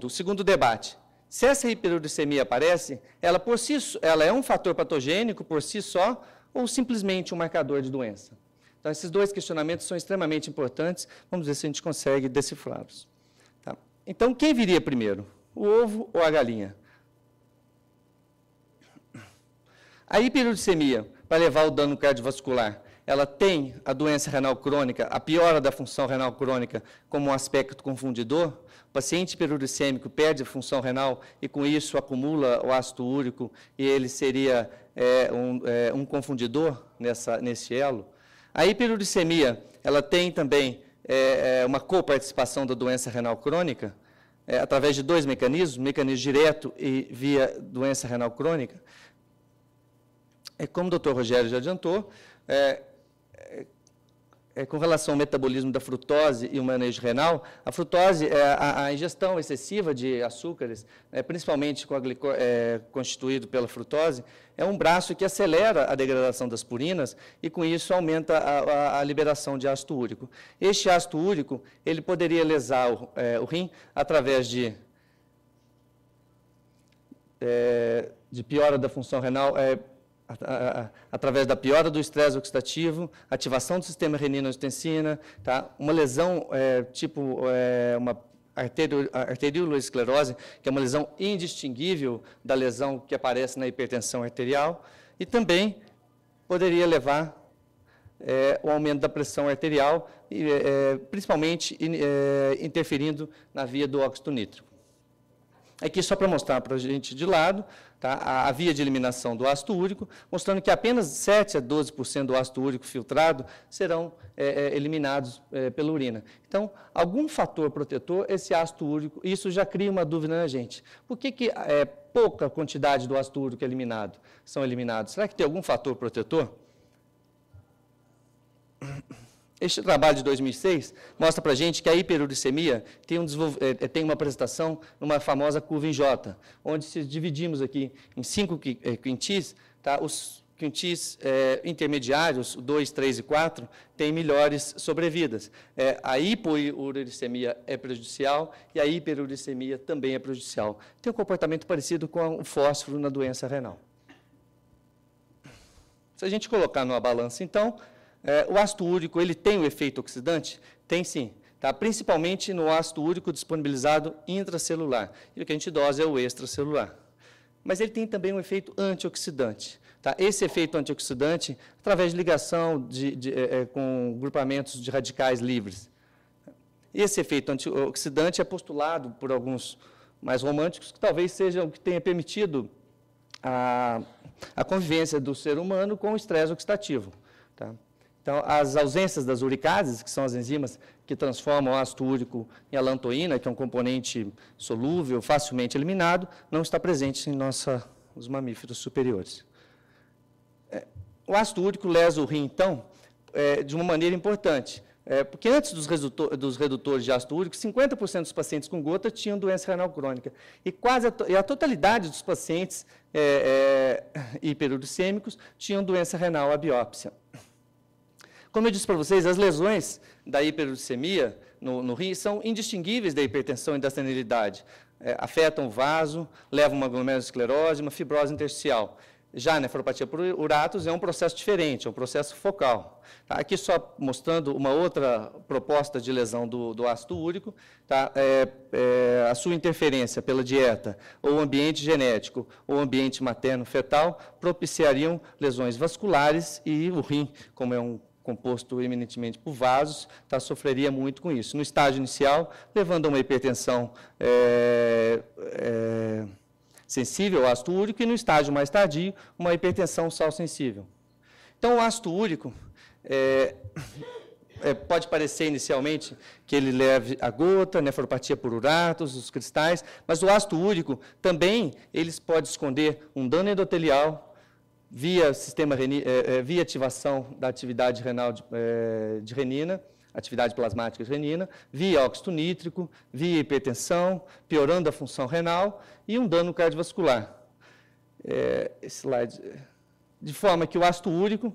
[SPEAKER 6] O segundo debate, se essa hiperuricemia aparece, ela é um fator patogênico por si só ou simplesmente um marcador de doença? Então, esses 2 questionamentos são extremamente importantes, vamos ver se a gente consegue decifrá-los. Tá? Então, quem viria primeiro, o ovo ou a galinha? A hiperuricemia, para levar o dano cardiovascular, ela tem a doença renal crônica, a piora da função renal crônica como um aspecto confundidor. O paciente hiperuricêmico perde a função renal e, com isso, acumula o ácido úrico e ele seria um confundidor nesse elo. A hiperuricemia, ela tem também uma coparticipação da doença renal crônica, através de 2 mecanismos, mecanismo direto e via doença renal crônica. Como o doutor Rogério já adiantou, com relação ao metabolismo da frutose e o manejo renal, a frutose, a ingestão excessiva de açúcares, principalmente constituído pela frutose, é um braço que acelera a degradação das purinas e, com isso, aumenta a liberação de ácido úrico. Este ácido úrico ele poderia lesar o rim através de piora da função renal, através da piora do estresse oxidativo, ativação do sistema renina-angiotensina, tá? Uma lesão uma arteriolosclerose, que é uma lesão indistinguível da lesão que aparece na hipertensão arterial, e também poderia levar o aumento da pressão arterial, principalmente interferindo na via do óxido nítrico. Aqui só para mostrar para a gente de lado, tá, a via de eliminação do ácido úrico, mostrando que apenas 7 a 12% do ácido úrico filtrado serão eliminados pela urina. Então, algum fator protetor, esse ácido úrico, isso já cria uma dúvida na gente. Por que pouca quantidade do ácido úrico são eliminados? Será que tem algum fator protetor? Este trabalho de 2006 mostra para a gente que a hiperuricemia tem uma apresentação numa famosa curva em J, onde se dividimos aqui em 5 quintis, tá? Os quintis intermediários, 2, 3 e 4, têm melhores sobrevidas. A hipouricemia é prejudicial e a hiperuricemia também é prejudicial. Tem um comportamento parecido com o fósforo na doença renal. Se a gente colocar numa balança, então, o ácido úrico ele tem o efeito oxidante? Tem sim, tá? Principalmente no ácido úrico disponibilizado intracelular. E o que a gente dosa é o extracelular. Mas ele tem também um efeito antioxidante. Tá? Esse efeito antioxidante, através de ligação com grupamentos de radicais livres. Esse efeito antioxidante é postulado por alguns mais românticos, que talvez seja o que tenha permitido a convivência do ser humano com o estresse oxidativo. Tá? Então, as ausências das uricases, que são as enzimas que transformam o ácido úrico em alantoína, que é um componente solúvel, facilmente eliminado, não está presente em os mamíferos superiores. O ácido úrico lesa o rim, então, de uma maneira importante, porque antes dos redutores de ácido úrico, 50% dos pacientes com gota tinham doença renal crônica, e a totalidade dos pacientes hiperuricêmicos tinham doença renal à biópsia. Como eu disse para vocês, as lesões da hiperuricemia no rim são indistinguíveis da hipertensão e da senilidade. Afetam o vaso, levam uma glomerulosclerose, uma fibrose intersticial. Já a nefropatia por uratus é um processo diferente, é um processo focal. Tá? Aqui só mostrando uma outra proposta de lesão do ácido úrico, tá? A sua interferência pela dieta, ou ambiente genético, ou ambiente materno-fetal, propiciariam lesões vasculares e o rim, como é um composto eminentemente por vasos, tá, sofreria muito com isso. No estágio inicial, levando a uma hipertensão sensível ao ácido úrico, e no estágio mais tardio, uma hipertensão sal-sensível. Então, o ácido úrico pode parecer inicialmente que ele leve a gota, nefropatia por uratus, os cristais, mas o ácido úrico também pode esconder um dano endotelial, via ativação da atividade renal de renina, atividade plasmática de renina, via óxido nítrico, via hipertensão, piorando a função renal e um dano cardiovascular. Esse slide, de forma que o ácido úrico,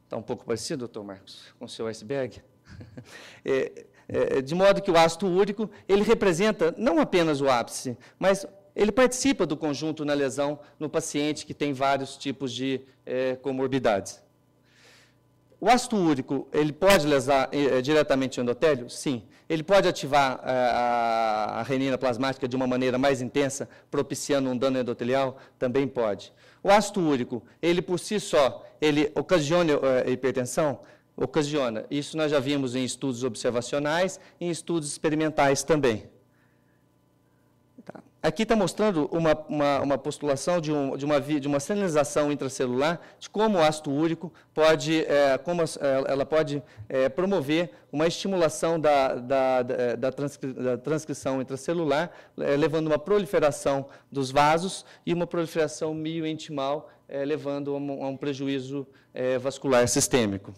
[SPEAKER 6] está um pouco parecido, doutor Marcos, com o seu iceberg, de modo que o ácido úrico, ele representa não apenas o ápice, mas ele participa do conjunto na lesão no paciente que tem vários tipos de comorbidades. O ácido úrico, ele pode lesar diretamente o endotélio? Sim. Ele pode ativar a renina plasmática de uma maneira mais intensa, propiciando um dano endotelial? Também pode. O ácido úrico, ele por si só, ele ocasiona hipertensão? Ocasiona. Isso nós já vimos em estudos observacionais e em estudos experimentais também. Aqui está mostrando uma postulação de uma sinalização intracelular de como o ácido úrico pode, ela pode promover uma estimulação da transcrição intracelular, levando uma proliferação dos vasos e uma proliferação miointimal levando a um prejuízo vascular sistêmico.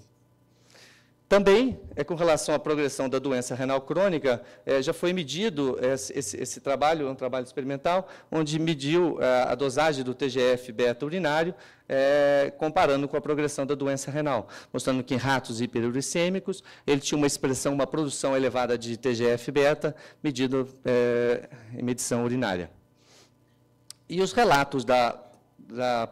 [SPEAKER 6] Também, com relação à progressão da doença renal crônica, já foi medido esse trabalho, é um trabalho experimental, onde mediu a dosagem do TGF-beta urinário, comparando com a progressão da doença renal, mostrando que em ratos hiperuricêmicos, ele tinha uma expressão, uma produção elevada de TGF-beta, medido em medição urinária. E os relatos da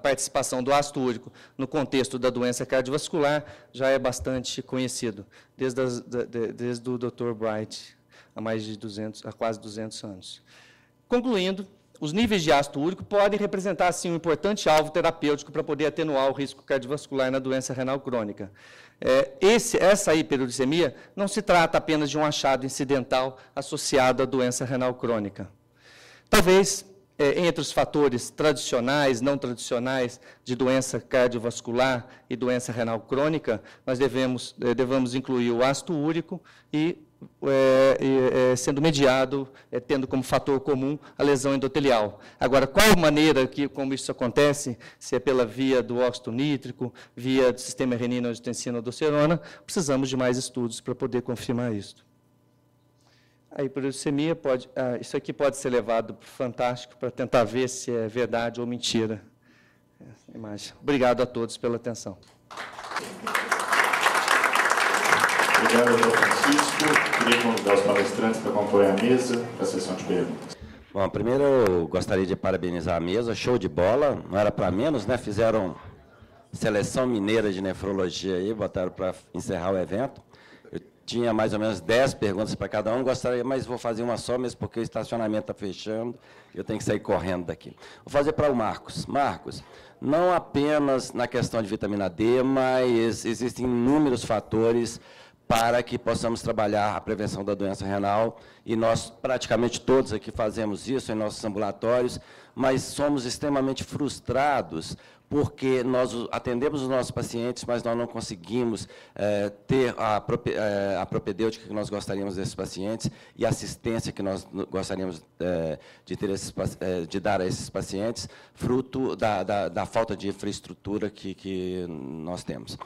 [SPEAKER 6] participação do ácido úrico no contexto da doença cardiovascular já é bastante conhecido, desde o Dr. Bright, há quase 200 anos. Concluindo, os níveis de ácido úrico podem representar, sim, um importante alvo terapêutico para poder atenuar o risco cardiovascular na doença renal crônica. Essa hiperuricemia não se trata apenas de um achado incidental associado à doença renal crônica. Talvez, entre os fatores tradicionais, não tradicionais, de doença cardiovascular e doença renal crônica, nós devemos incluir o ácido úrico e, sendo mediado, tendo como fator comum a lesão endotelial. Agora, qual maneira como isso acontece, se é pela via do óxido nítrico, via do sistema renina-angiotensina-aldosterona, precisamos de mais estudos para poder confirmar isso. A hiperuricemia isso aqui pode ser levado para o Fantástico para tentar ver se é verdade ou mentira. Essa imagem. Obrigado a todos pela atenção.
[SPEAKER 1] Obrigado, doutor Francisco. Queria convidar os palestrantes para compor a mesa para a sessão de perguntas.
[SPEAKER 7] Bom, primeiro eu gostaria de parabenizar a mesa, show de bola, não era para menos, né? Fizeram seleção mineira de nefrologia aí, botaram para encerrar o evento. Tinha mais ou menos 10 perguntas para cada um, gostaria, mas vou fazer uma só, mesmo porque o estacionamento está fechando, eu tenho que sair correndo daqui. Vou fazer para o Marcos. Marcos, não apenas na questão de vitamina D, mas existem inúmeros fatores para que possamos trabalhar a prevenção da doença renal, e nós praticamente todos aqui fazemos isso em nossos ambulatórios, mas somos extremamente frustrados porque nós atendemos os nossos pacientes, mas nós não conseguimos ter a propedêutica que nós gostaríamos desses pacientes e a assistência que nós gostaríamos de dar a esses pacientes, fruto da falta de infraestrutura que nós temos.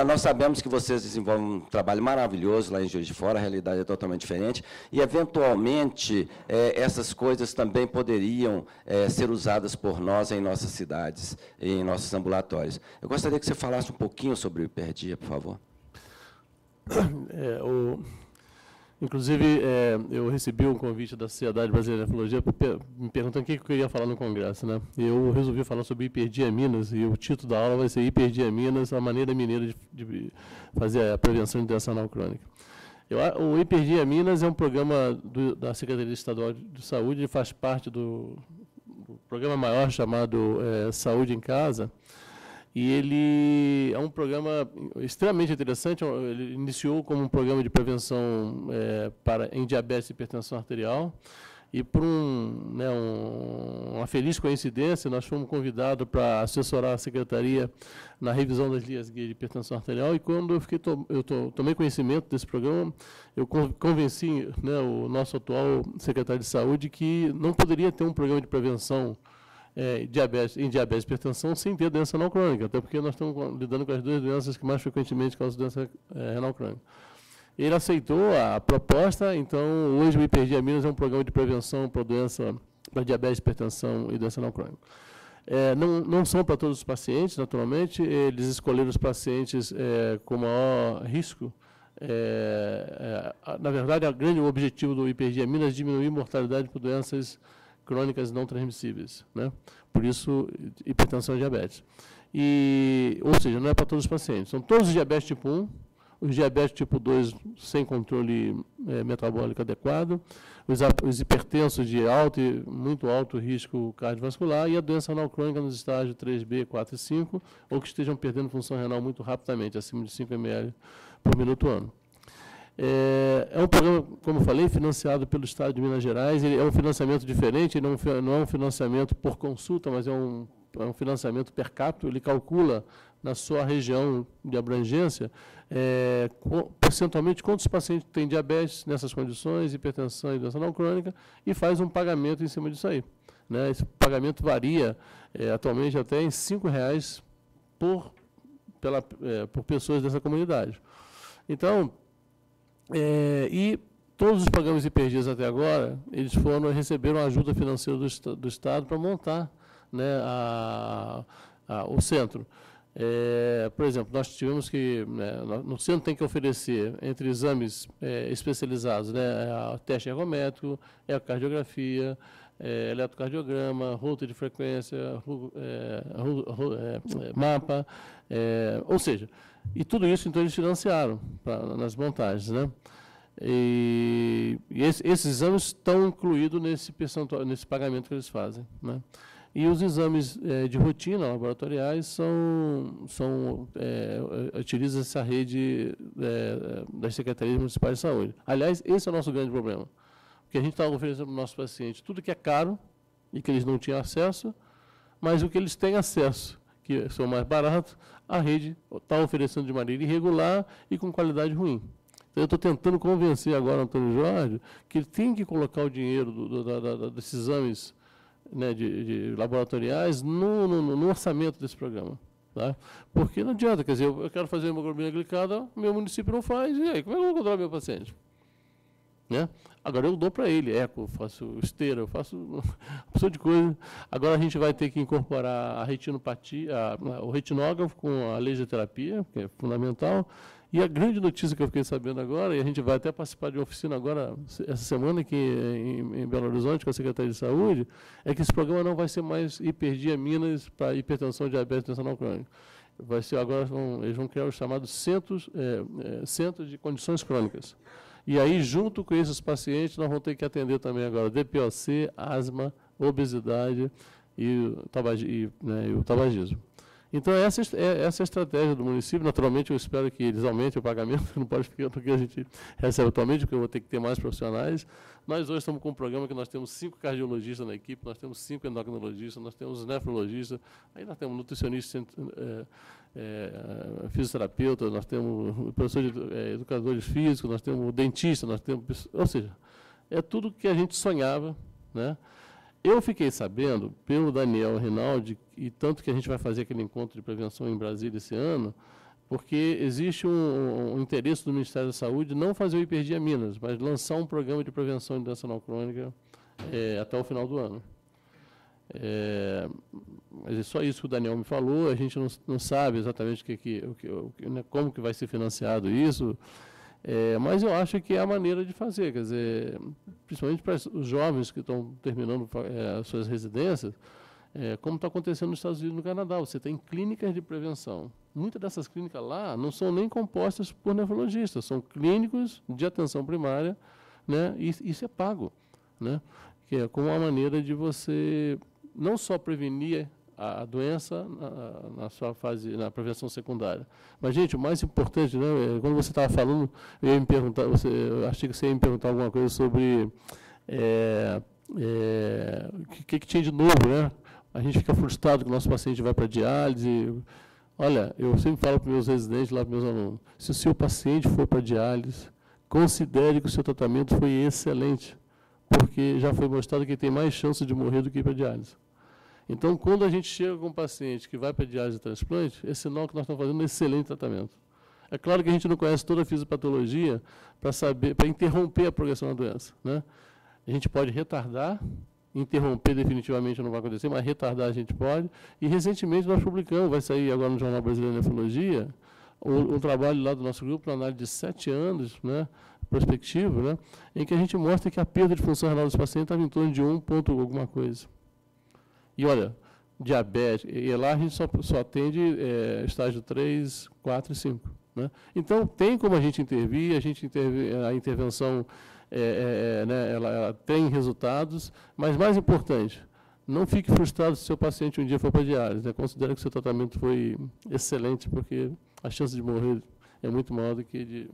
[SPEAKER 7] Nós sabemos que vocês desenvolvem um trabalho maravilhoso lá em Juiz de Fora, a realidade é totalmente diferente, e, eventualmente, essas coisas também poderiam ser usadas por nós em nossas cidades, em nossos ambulatórios. Eu gostaria que você falasse um pouquinho sobre o hiperdia, por favor.
[SPEAKER 2] Inclusive, eu recebi um convite da Sociedade Brasileira de Nefrologia me perguntando o que eu queria falar no congresso, né? Eu resolvi falar sobre hiperdiaminas, e o título da aula vai ser Hiperdiaminas, a maneira mineira de fazer a prevenção de doença renal crônica. O Hiperdiaminas é um programa da Secretaria Estadual de Saúde, faz parte do programa maior chamado Saúde em Casa, e ele é um programa extremamente interessante. Ele iniciou como um programa de prevenção em diabetes e hipertensão arterial, e por uma feliz coincidência, nós fomos convidados para assessorar a Secretaria na revisão das linhas guias de hipertensão arterial, e quando eu tomei conhecimento desse programa, eu convenci o nosso atual secretário de Saúde que não poderia ter um programa de prevenção em diabetes e hipertensão sem ter doença renal crônica, até porque nós estamos lidando com as duas doenças que mais frequentemente causam doença renal crônica. Ele aceitou a proposta, então hoje o Hiperdiaminas é um programa de prevenção para diabetes, hipertensão e doença renal crônica. Não são para todos os pacientes, naturalmente, eles escolheram os pacientes com maior risco. Na verdade, o grande objetivo do Hiperdiaminas é diminuir a mortalidade por doenças crônicas não transmissíveis, né? Por isso, hipertensão e diabetes. Ou seja, não é para todos os pacientes. São todos os diabetes tipo 1, os diabetes tipo 2 sem controle metabólico adequado, os hipertensos de muito alto risco cardiovascular e a doença renal crônica nos estágios 3B, 4 e 5, ou que estejam perdendo função renal muito rapidamente, acima de 5 ml por minuto ano. É um programa, como eu falei, financiado pelo Estado de Minas Gerais. Ele é um financiamento diferente, ele não é um financiamento por consulta, mas é um financiamento per capita. Ele calcula na sua região de abrangência, percentualmente, quantos pacientes têm diabetes nessas condições, hipertensão e doença renal crônica, e faz um pagamento em cima disso aí. né? Esse pagamento varia atualmente até em R$ 5,00 por pessoas dessa comunidade. Então, e todos os programas IPGs até agora, eles receberam ajuda financeira do Estado para montar, né, o centro. Por exemplo, nós tivemos que, né, no centro tem que oferecer, entre exames especializados, né, teste ergométrico, ecocardiografia, eletrocardiograma, rota de frequência, mapa, ou seja, e tudo isso, então, eles financiaram nas montagens, né? E esses exames estão incluídos nesse pagamento que eles fazem, né? E os exames de rotina laboratoriais utilizam essa rede das secretarias municipais de saúde. Aliás, esse é o nosso grande problema, porque a gente está oferecendo para os nossos pacientes tudo que é caro e que eles não tinham acesso, mas o que eles têm acesso, que são mais baratos, a rede está oferecendo de maneira irregular e com qualidade ruim. Então, eu estou tentando convencer agora o Antônio Jorge que ele tem que colocar o dinheiro desses exames, né, de laboratoriais no orçamento desse programa. Tá? Porque não adianta, quer dizer, eu quero fazer hemoglobina glicada, meu município não faz, e aí, como é que eu vou controlar meu paciente? Né? Agora eu dou para ele eco, faço esteira, eu faço uma opção de coisa. Agora a gente vai ter que incorporar a retinopatia, o retinógrafo com a laserterapia, que é fundamental. E a grande notícia que eu fiquei sabendo agora, e a gente vai até participar de uma oficina agora, essa semana, aqui em Belo Horizonte, com a Secretaria de Saúde, é que esse programa não vai ser mais hiperdiaminas para hipertensão, diabetes intencional crônica. Vai ser agora, eles vão criar os chamados centros de condições crônicas. E aí, junto com esses pacientes, nós vamos ter que atender também agora DPOC, asma, obesidade e o tabagismo. Então, essa é a estratégia do município. Naturalmente, eu espero que eles aumentem o pagamento, não pode ficar porque a gente recebe atualmente, porque eu vou ter que ter mais profissionais. Nós hoje estamos com um programa que nós temos 5 cardiologistas na equipe, nós temos 5 endocrinologistas, nós temos nefrologistas, aí nós temos nutricionistas, fisioterapeuta, nós temos professores educadores físicos, nós temos dentista, nós temos... Ou seja, é tudo que a gente sonhava, né? Eu fiquei sabendo, pelo Daniel Rinaldi, e tanto que a gente vai fazer aquele encontro de prevenção em Brasília esse ano, porque existe um interesse do Ministério da Saúde não fazer o hiperdiaminas, mas lançar um programa de prevenção de doença renal crônica até o final do ano. Mas é só isso que o Daniel me falou, a gente não sabe exatamente como que vai ser financiado isso, mas eu acho que é a maneira de fazer, quer dizer, principalmente para os jovens que estão terminando as suas residências, como está acontecendo nos Estados Unidos e no Canadá. Você tem clínicas de prevenção. Muitas dessas clínicas lá não são nem compostas por nefrologistas, são clínicos de atenção primária, né, e isso é pago, né, que é como uma maneira de você não só prevenir a doença na sua fase, na prevenção secundária. Mas, gente, o mais importante, né, quando você estava falando, eu ia me perguntar, eu achei que você ia me perguntar alguma coisa sobre o que tinha de novo, né? A gente fica frustrado que o nosso paciente vai para diálise. Olha, eu sempre falo para os meus residentes, lá para os meus alunos, se o seu paciente for para diálise, considere que o seu tratamento foi excelente, porque já foi mostrado que tem mais chance de morrer do que ir para diálise. Então, quando a gente chega com um paciente que vai para diálise e transplante, é sinal que nós estamos fazendo um excelente tratamento. É claro que a gente não conhece toda a fisiopatologia para interromper a progressão da doença, né? A gente pode retardar, interromper definitivamente não vai acontecer, mas retardar a gente pode. E, recentemente, nós publicamos, vai sair agora no Jornal Brasileiro de Nefrologia, um trabalho lá do nosso grupo, uma análise de 7 anos, né, prospectivo, né, em que a gente mostra que a perda de função renal dos pacientes estava em torno de 1 ponto alguma coisa. E, olha, diabetes, e lá a gente só atende estágio 3, 4 e 5. Né? Então, tem como a gente intervir, a intervenção né, ela tem resultados, mas, mais importante, não fique frustrado se o seu paciente um dia for para diálise. Né? Considere que o seu tratamento foi excelente, porque a chance de morrer é muito maior do que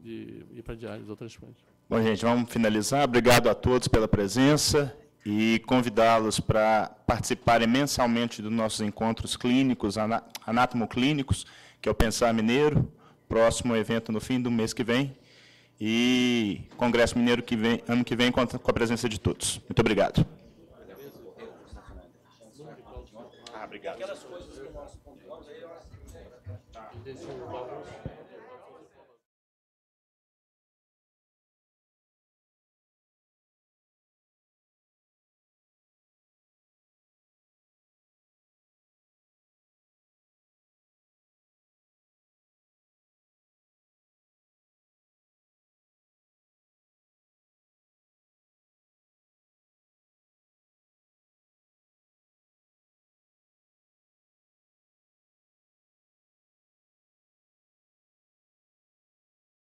[SPEAKER 2] de ir para diálise ou transplante.
[SPEAKER 1] Bom, gente, vamos finalizar. Obrigado a todos pela presença e convidá-los para participarem mensalmente dos nossos encontros clínicos, anatomoclínicos, que é o Pensar Mineiro, próximo evento no fim do mês que vem, e Congresso Mineiro ano que vem com a presença de todos. Muito obrigado. Obrigado.
[SPEAKER 6] Aquelas coisas que nós pontuamos aí, eu acho que...